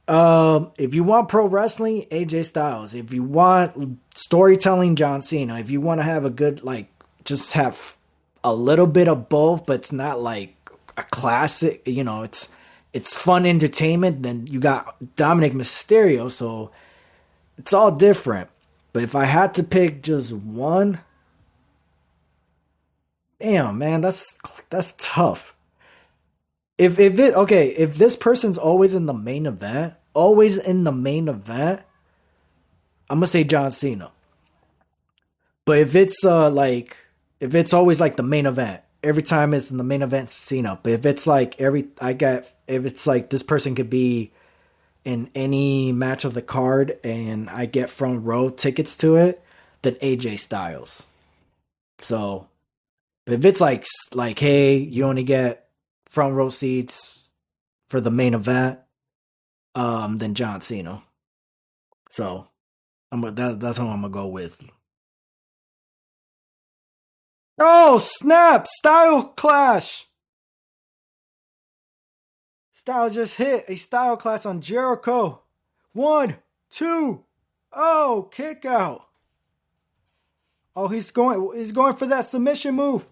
C: if you want pro wrestling, AJ Styles. If you want storytelling, John Cena. If you want to have a good, just have a little bit of both, but it's not like a classic, it's fun entertainment, then you got Dominik Mysterio, so it's all different. But if I had to pick just one, damn, man, that's tough. If this person's always in the main event, I'm gonna say John Cena. But if it's if it's always like the main event, every time it's in the main event, Cena. But if it's this person could be in any match of the card and I get front row tickets to it, then AJ Styles. So, but if it's like, hey, you only get front row seats for the main event, then John Cena. So, that's who I'm gonna go with. Oh, snap! Style clash! Styles just hit a style clash on Jericho. 1, 2. Oh, kick out. Oh, he's going for that submission move.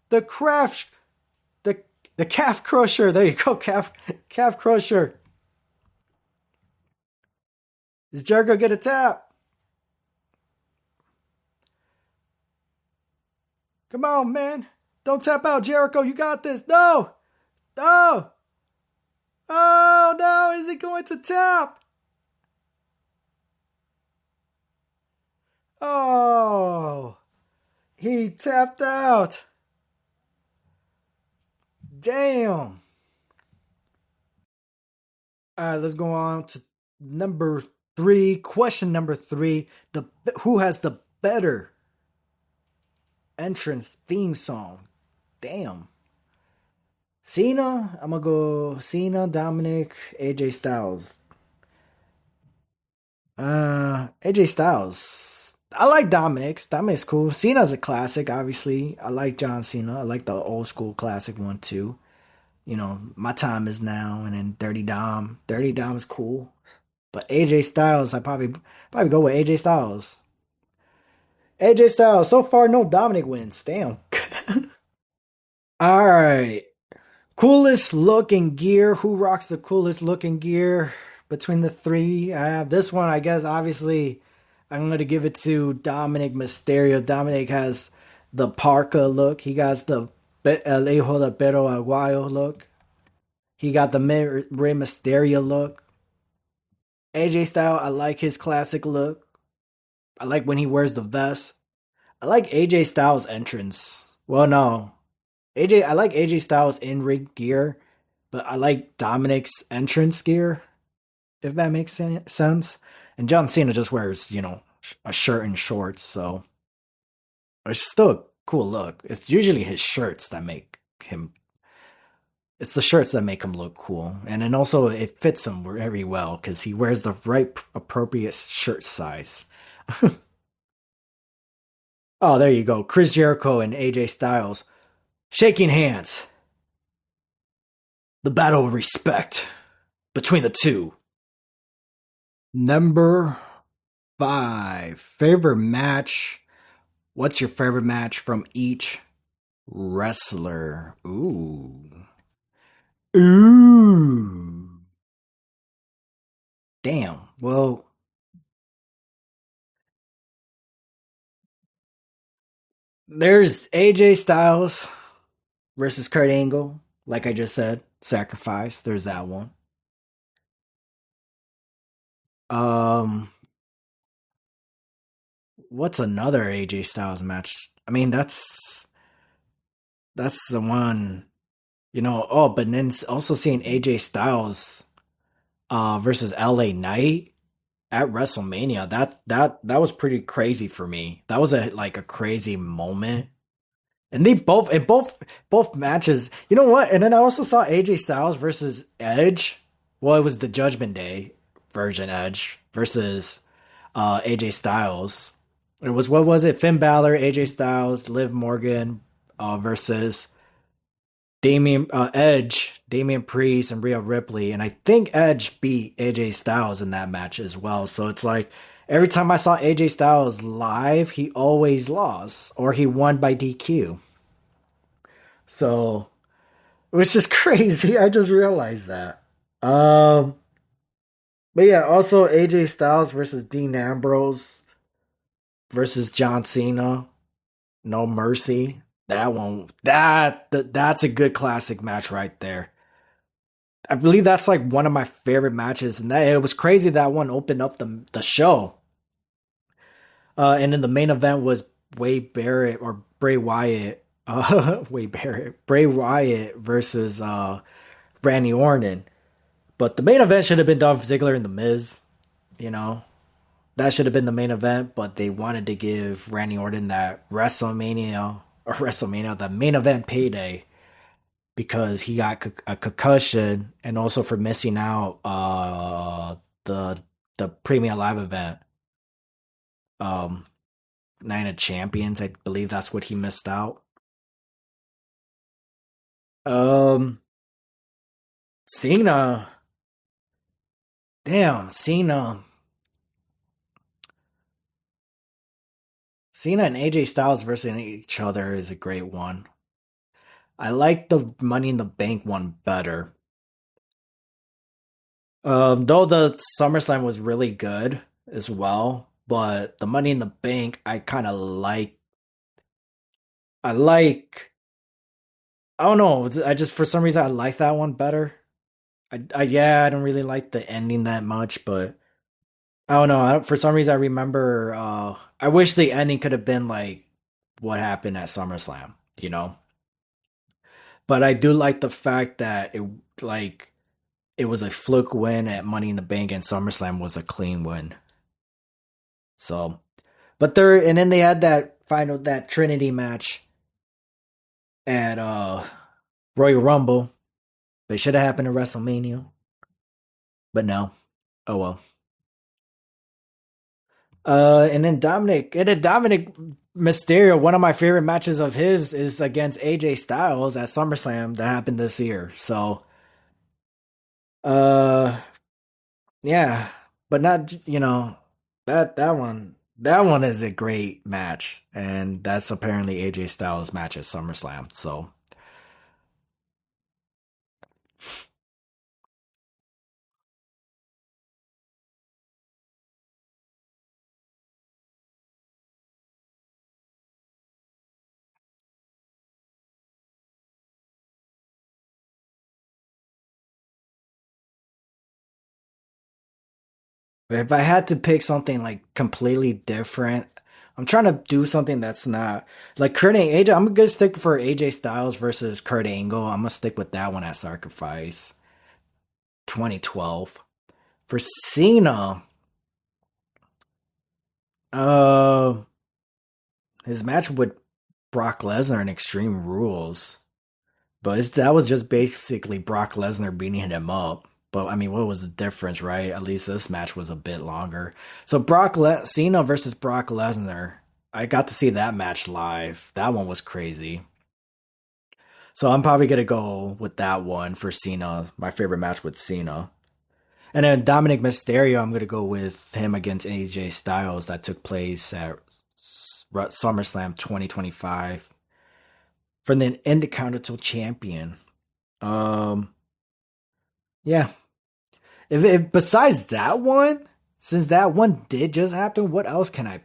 C: The calf crusher. There you go, calf crusher. Does Jericho get a tap? Come on, man. Don't tap out, Jericho. You got this. No. Oh. Oh, no. Is he going to tap? Oh. He tapped out. Damn. All right, let's go on to number 3. Question number 3. Who has the better entrance theme song? Damn. Cena? I'm gonna go Cena, Dominik, AJ Styles. AJ Styles. I like Dominik's. Dominik's cool. Cena's a classic, obviously. I like John Cena. I like the old school classic one too. My Time Is Now, and then Dirty Dom. Dirty Dom is cool. But AJ Styles, I probably go with AJ Styles. AJ Styles. So far, no Dominik wins. Damn. All right. Coolest looking gear. Who rocks the coolest looking gear between the 3? This one, I guess, obviously, I'm going to give it to Dominik Mysterio. Dominik has the parka look. He got the El Hijo de Perro Aguayo look. He got the Rey Mysterio look. AJ Styles, I like his classic look. I like when he wears the vest. I like AJ Styles' entrance. Well, no. I like AJ Styles in ring gear, but I like Dominik's entrance gear, if that makes sense. And John Cena just wears, a shirt and shorts, so it's still a cool look. It's usually his shirts that make him. It's the shirts that make him look cool, and then also it fits him very well because he wears the right appropriate shirt size. Oh, there you go, Chris Jericho and AJ Styles shaking hands. The battle of respect between the two. Number 5. Favorite match. What's your favorite match from each wrestler? Ooh. Ooh. Damn. Well, there's AJ Styles versus Kurt Angle. Like I just said, sacrifice. There's that one. Um, what's another AJ Styles match? I mean, that's the one. Oh, but then also seeing AJ Styles versus LA Knight at WrestleMania, that was pretty crazy for me. That was a crazy moment. And they both matches. You know what? And then I also saw AJ Styles versus Edge. Well, it was the Judgment Day version Edge versus AJ Styles. It was, what was it? Finn Balor, AJ Styles, Liv Morgan versus Damian Priest, and Rhea Ripley. And I think Edge beat AJ Styles in that match as well. So it's like every time I saw AJ Styles live, he always lost or he won by DQ. So it was just crazy. I just realized that. But yeah, also AJ Styles versus Dean Ambrose versus John Cena. No Mercy. That one, that's a good classic match right there. I believe that's like one of my favorite matches, and that it was crazy that one opened up the show. And then the main event was Wade Barrett or Bray Wyatt. Bray Wyatt versus Randy Orton. But the main event should have been Dolph Ziggler and The Miz. You know, that should have been the main event, but they wanted to give Randy Orton that the main event payday because he got a concussion and also for missing out the Premium Live event. Um, Night of Champions, I believe that's what he missed out. Um, Cena, damn, Cena and AJ Styles versus each other is a great one. I like the Money in the Bank one better. Though the SummerSlam was really good as well, but the Money in the Bank I kind of like. I like. I don't know. I just for some reason I like that one better. I don't really like the ending that much, but I don't know. For some reason I remember. I wish the ending could have been like what happened at SummerSlam. You know, but I do like the fact that it was a fluke win at Money in the Bank and SummerSlam was a clean win. So, but and then they had that Trinity match at Royal Rumble. They should have happened at WrestleMania, but no. Oh well. And then Dominik Mysterio, one of my favorite matches of his is against AJ Styles at SummerSlam that happened this year. So, uh, yeah, but not that one is a great match, and that's apparently AJ Styles' match at SummerSlam. So If I had to pick something like completely different, I'm trying to do something that's not like Kurt Angle. AJ, I'm gonna stick for AJ Styles versus Kurt Angle. I'm gonna stick with that one at Sacrifice 2012. For Cena, uh, his match with Brock Lesnar in Extreme Rules, but that was just basically Brock Lesnar beating him up. But I mean, what was the difference, right? At least this match was a bit longer. So Cena versus Brock Lesnar. I got to see that match live. That one was crazy. So I'm probably gonna go with that one for Cena. My favorite match with Cena. And then Dominik Mysterio, I'm gonna go with him against AJ Styles that took place at SummerSlam 2025 for the Intercontinental Champion. Yeah. If besides that one, since that one did just happen, what else can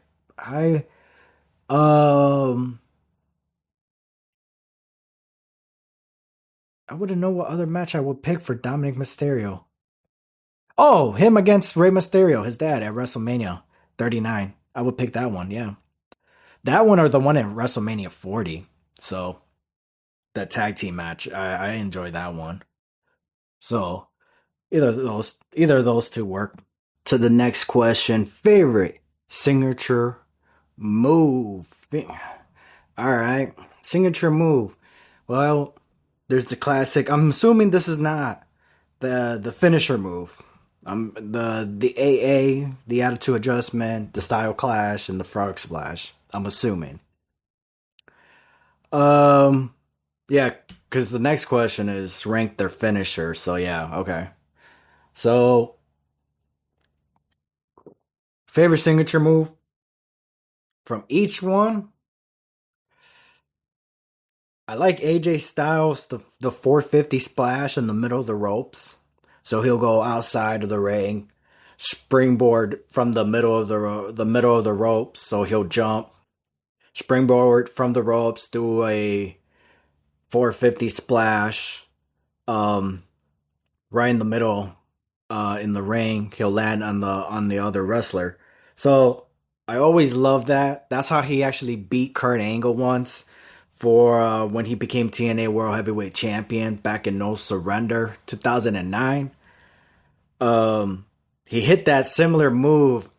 C: um I wouldn't know what other match I would pick for Dominik Mysterio. Oh, him against Rey Mysterio, his dad at WrestleMania 39. I would pick that one, yeah. That one or the one in WrestleMania 40. So that tag team match, I enjoy that one. So either of those two work. To the next question, favorite signature move. All right, signature move. Well, there's the classic. I'm assuming this is not the finisher move. The AA, the attitude adjustment, the style clash, and the frog splash. I'm assuming. Um, yeah, because the next question is rank their finisher. So yeah, okay. So favorite signature move from each one. I like AJ Styles the 450 splash in the middle of the ropes. So he'll go outside of the ring, springboard from the middle of the middle of the ropes. So he'll jump, springboard from the ropes, do a 450 splash, right in the middle, in the ring. He'll land on the other wrestler. So I always loved that. That's how he actually beat Kurt Angle once for when he became TNA World Heavyweight Champion back in No Surrender 2009. He hit that similar move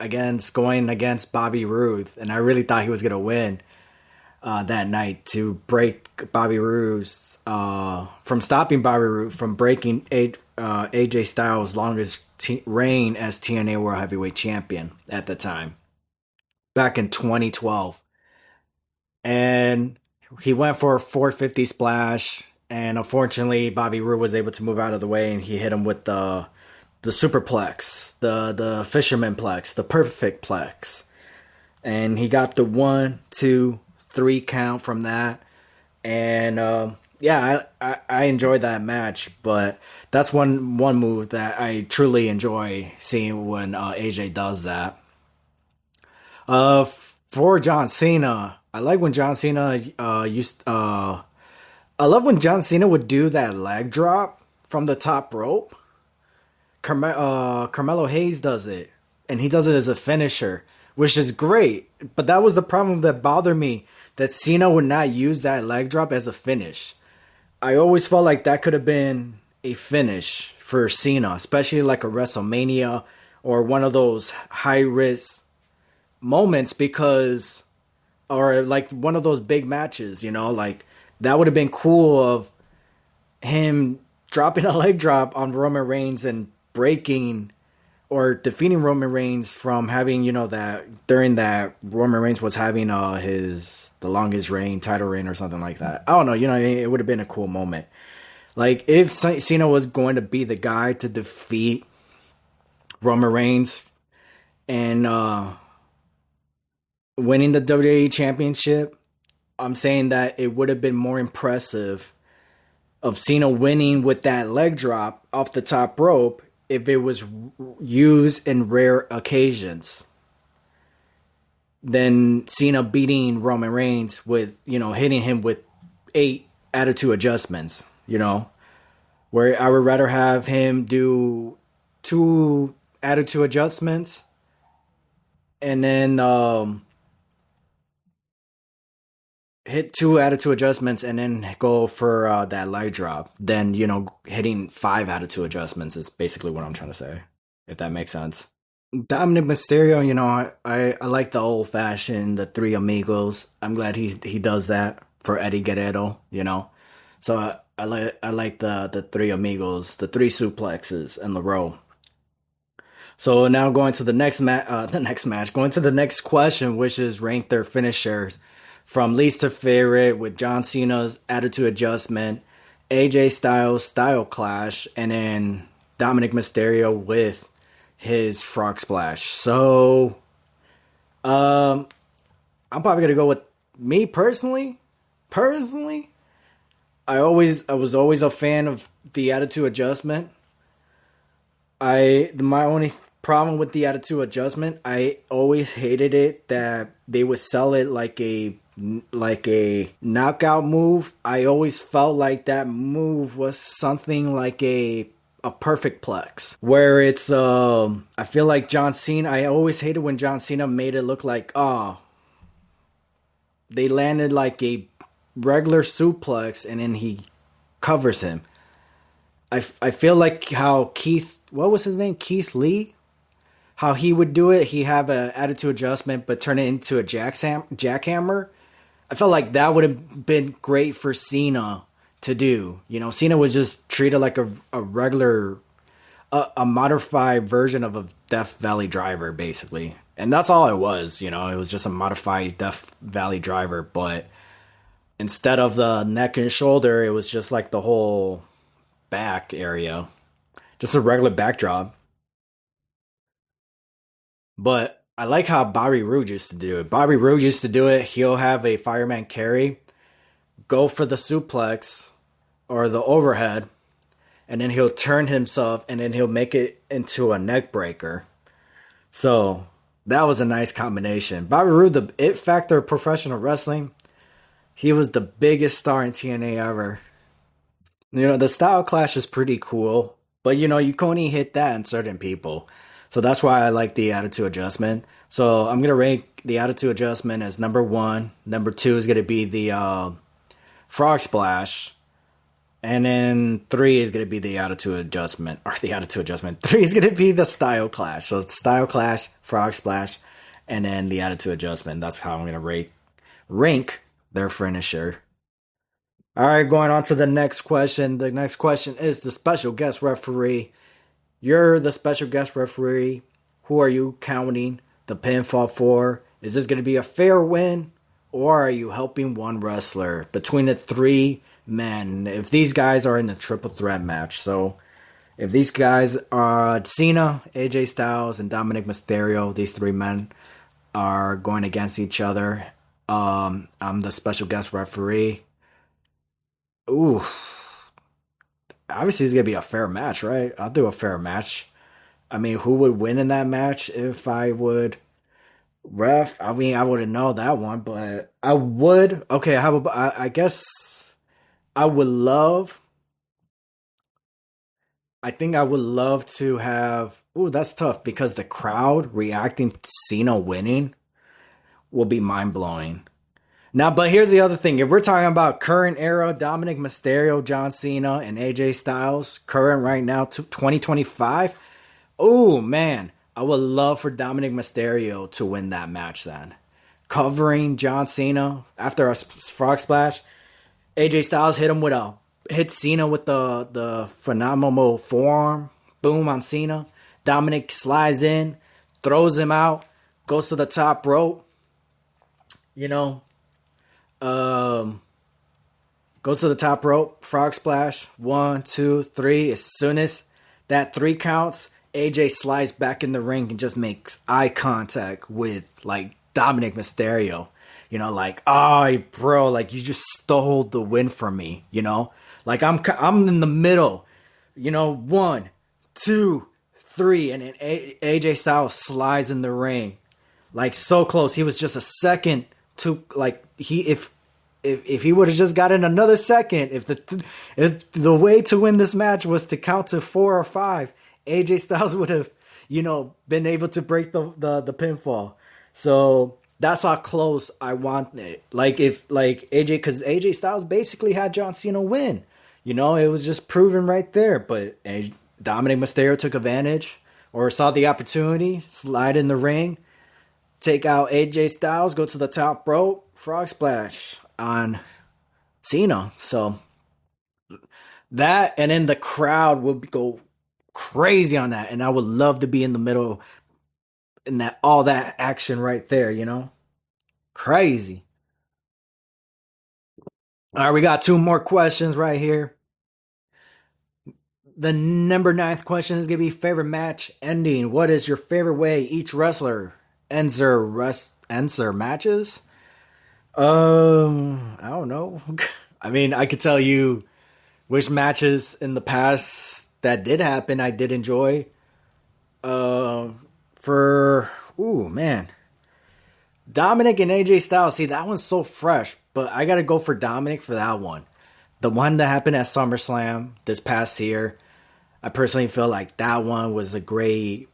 C: going against Bobby Roode, and I really thought he was gonna win that night to break Bobby Roode's from stopping Bobby Roode from breaking AJ Styles' longest reign as TNA World Heavyweight Champion at the time, back in 2012, and he went for a 450 splash, and unfortunately Bobby Roode was able to move out of the way, and he hit him with the superplex, the fisherman plex, the perfect plex, and he got the 1, 2, 3 count from that, and yeah, I enjoyed that match, but that's one move that I truly enjoy seeing when AJ does that. For John Cena, I like when John Cena I love when John Cena would do that leg drop from the top rope. Carmelo Hayes does it, and he does it as a finisher, which is great. But that was the problem that bothered me, that Cena would not use that leg drop as a finish. I always felt like that could have been a finish for Cena, especially like a WrestleMania or one of those high risk moments, because, or like one of those big matches, like that would have been cool of him dropping a leg drop on Roman Reigns and breaking or defeating Roman Reigns from having, that during that Roman Reigns was having the longest reign, title reign or something like that. I don't know, it would have been a cool moment. Like if Cena was going to be the guy to defeat Roman Reigns and winning the WWE Championship, I'm saying that it would have been more impressive of Cena winning with that leg drop off the top rope if it was used in rare occasions than Cena beating Roman Reigns with, hitting him with 8 attitude adjustments, where I would rather have him do 2 attitude adjustments, and then hit 2 attitude adjustments, and then go for that leg drop. Then, hitting 5 attitude adjustments is basically what I'm trying to say, if that makes sense. Dominik Mysterio, I like the old fashioned, the Three Amigos. I'm glad he does that for Eddie Guerrero, So I like the Three Amigos, the 3 suplexes in the row. So now going to the next match, going to the next question, which is rank their finishers from least to favorite, with John Cena's attitude adjustment, AJ Styles style clash, and then Dominik Mysterio with his frog splash. So, I'm probably gonna go with me personally. I was always a fan of the attitude adjustment. My only problem with the attitude adjustment, I always hated it that they would sell it like a knockout move. I always felt like that move was something like a perfect plex, where it's I feel like John Cena, I always hated when John Cena made it look like they landed like a regular suplex and then he covers him. I feel like how what was his name? Keith Lee? How he would do it, he have an attitude adjustment but turn it into a jackhammer. I felt like that would have been great for Cena to do. Cena was just treated like a regular, a modified version of a Death Valley driver, basically. And that's all it was, it was just a modified Death Valley driver, but instead of the neck and shoulder, it was just like the whole back area. Just a regular backdrop. But I like how Bobby Roode used to do it. Bobby Roode used to do it. He'll have a fireman carry, go for the suplex or the overhead, and then he'll turn himself, and then he'll make it into a neck breaker. So that was a nice combination. Bobby Roode, the it factor of professional wrestling, he was the biggest star in TNA ever. The style clash is pretty cool, but you can only hit that in certain people. So that's why I like the attitude adjustment. So I'm going to rank the attitude adjustment as number 1. Number 2 is going to be the frog splash. And then 3 is going to be the attitude adjustment. Or the attitude adjustment. 3 is going to be the style clash. So it's style clash, frog splash, and then the attitude adjustment. That's how I'm going to rank their finisher. All right, going on to the next question. The next question is the special guest referee. You're the special guest referee. Who are you counting the pinfall for? Is this going to be a fair win, or are you helping one wrestler between the 3 men? If these guys are in the triple threat match, so if these guys are Cena, AJ Styles, and Dominik Mysterio, these 3 men are going against each other. I'm the special guest referee. Ooh. Obviously, it's going to be a fair match, right? I'll do a fair match. I mean, who would win in that match if I would ref? I mean, I wouldn't know that one, but I would. Okay, I guess I would love. I think I would love to have. Ooh, that's tough because the crowd reacting to Cena winning will be mind blowing. Now, but here's the other thing. If we're talking about current era, Dominik Mysterio, John Cena, and AJ Styles, current right now, 2025, oh, man, I would love for Dominik Mysterio to win that match then. Covering John Cena after a frog splash. AJ Styles hit Cena with the phenomenal forearm. Boom on Cena. Dominik slides in, throws him out, goes to the top rope. Goes to the top rope, frog splash, 1, 2, 3. As soon as that 3 counts, AJ slides back in the ring and just makes eye contact with Dominik Mysterio. Oh, bro, you just stole the win from me. I'm in the middle. 1, 2, 3, and then AJ Styles slides in the ring, so close. He was just a second to if he would have just gotten another second, if the way to win this match was to count to 4 or 5, AJ Styles would have, been able to break the pinfall. So that's how close I want it. Because AJ Styles basically had John Cena win. It was just proven right there. But Dominik Mysterio took advantage or saw the opportunity, slide in the ring, take out AJ Styles, go to the top rope, frog splash on Cena. So that, and then the crowd would go crazy on that. And I would love to be in the middle in all that action right there, Crazy. All right, we got 2 more questions right here. The number 9th question is going to be favorite match ending. What is your favorite way each wrestler ends their matches? I don't know. I mean, I could tell you which matches in the past that did happen I did enjoy. Dominik and AJ Styles. See, that one's so fresh, but I gotta go for Dominik for that one. The one that happened at SummerSlam this past year. I personally feel like that one was a great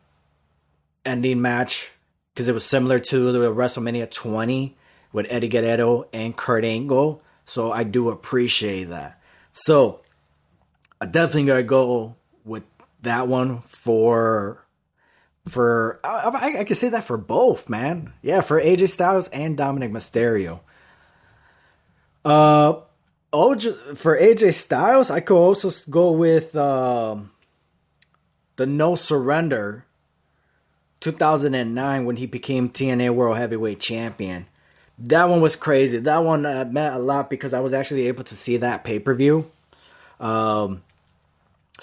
C: ending match because it was similar to the WrestleMania 20 with Eddie Guerrero and Kurt Angle. So I do appreciate that. So I definitely gotta go with that one for I can say that for both, man. Yeah, for AJ Styles and Dominik Mysterio. For AJ Styles, I could also go with the No Surrender 2009 when he became TNA World Heavyweight Champion. That one was crazy. That one meant a lot because I was actually able to see that pay-per-view. So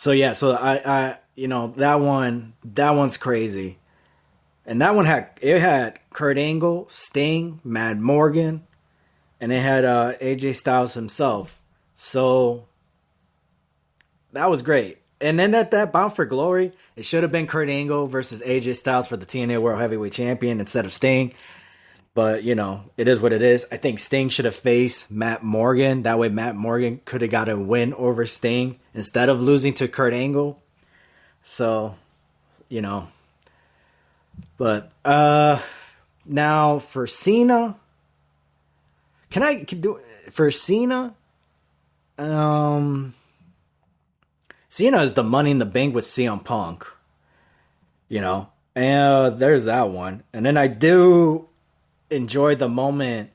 C: I that one's crazy. And that one had Kurt Angle, Sting, Matt Morgan, and it had AJ Styles himself. So that was great. And then at that Bound for Glory, it should have been Kurt Angle versus AJ Styles for the TNA World Heavyweight Champion instead of Sting. But, it is what it is. I think Sting should have faced Matt Morgan. That way Matt Morgan could have got a win over Sting instead of losing to Kurt Angle. So, But now for Cena, for Cena? Cena is the Money in the Bank with CM Punk. And there's that one. And then I do enjoy the moment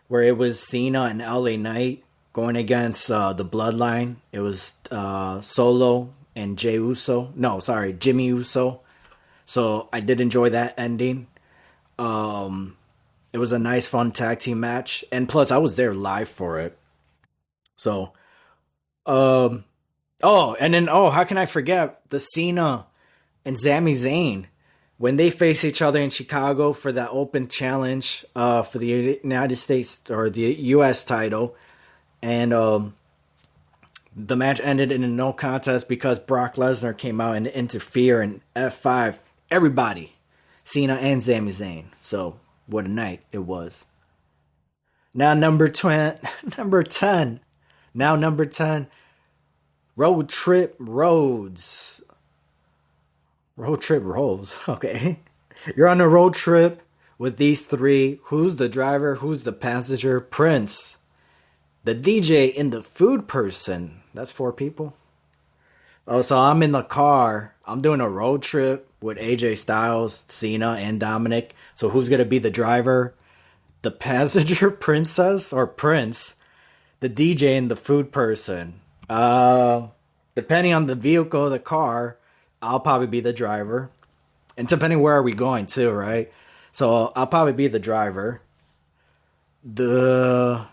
C: where it was Cena and LA Knight going against the Bloodline. It was Solo and Jimmy Uso. So I did enjoy that ending. It was a nice, fun tag team match. And plus, I was there live for it. So, how can I forget the Cena and Sami Zayn when they face each other in Chicago for that open challenge for the United States or the U.S. title. And the match ended in a no contest because Brock Lesnar came out and interfered in F5 everybody, Cena and Sami Zayn. So what a night it was. Now number 10. Road Trip Rhodes. Okay. You're on a road trip with these 3. Who's the driver? Who's the passenger? Prince. The DJ and the food person. That's 4 people. Oh, so I'm in the car. I'm doing a road trip with AJ Styles, Cena, and Dominik. So who's going to be the driver? The passenger princess or prince? The DJ and the food person. Depending on the vehicle, the car, I'll probably be the driver. And depending where are we going too, right? So I'll probably be the driver. Who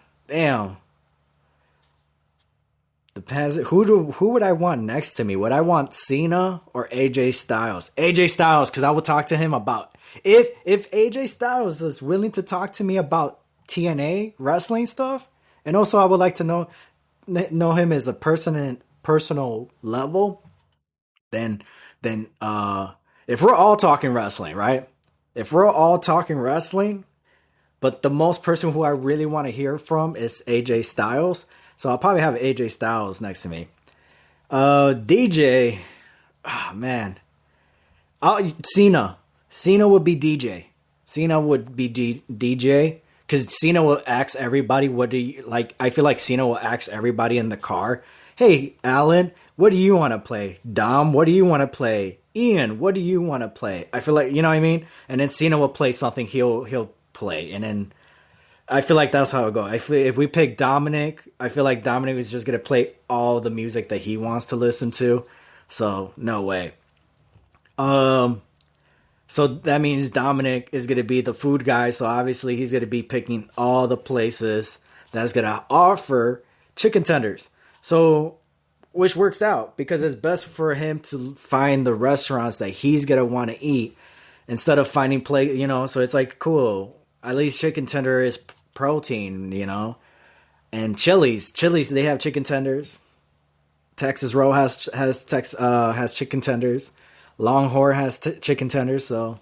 C: would I want next to me? Would I want Cena or AJ Styles? AJ Styles, because I will talk to him about if AJ Styles is willing to talk to me about TNA wrestling stuff, and also I would like to know him as a person in personal level. Then if we're all talking wrestling, right? If we're all talking wrestling, but the most person who I really want to hear from is AJ Styles. So I'll probably have AJ Styles next to me. DJ, man. Cena. Cena would be DJ. Cena would be DJ because Cena will ask everybody, what do you like? I feel like Cena will ask everybody in the car, hey, Alan, what do you want to play? Dom, what do you want to play? Ian, what do you want to play? I feel like, you know what I mean? And then Cena will play something he'll play. And then I feel like that's how it goes. If we pick Dominik, I feel like Dominik is just going to play all the music that he wants to listen to. So, no way. So that means Dominik is going to be the food guy. So obviously he's going to be picking all the places that's going to offer chicken tenders. So, which works out because it's best for him to find the restaurants that he's going to want to eat instead of finding so it's like, cool. At least chicken tender is protein, and Chili's, they have chicken tenders. Texas Roll has chicken tenders. Longhorn has chicken tenders, so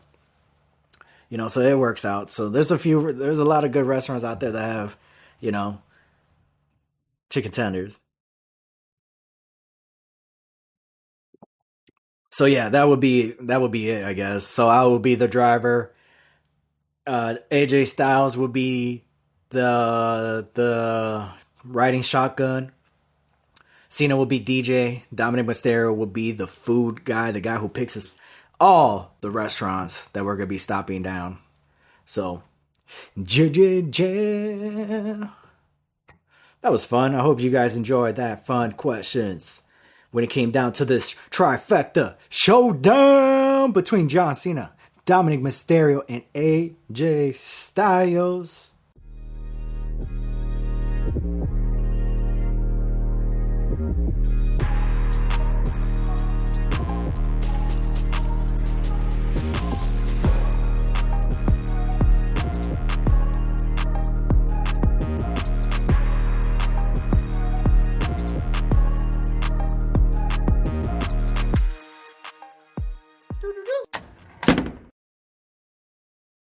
C: so it works out. So there's a lot of good restaurants out there that have, chicken tenders. So yeah, that would be it, I guess. So I will be the driver. AJ Styles would be the riding shotgun. Cena will be DJ. Dominik Mysterio will be the food guy, the guy who picks us all the restaurants that we're going to be stopping down. So, that was fun. I hope you guys enjoyed that. Fun questions when it came down to this Trifecta Showdown between John Cena, Dominik Mysterio, and AJ Styles.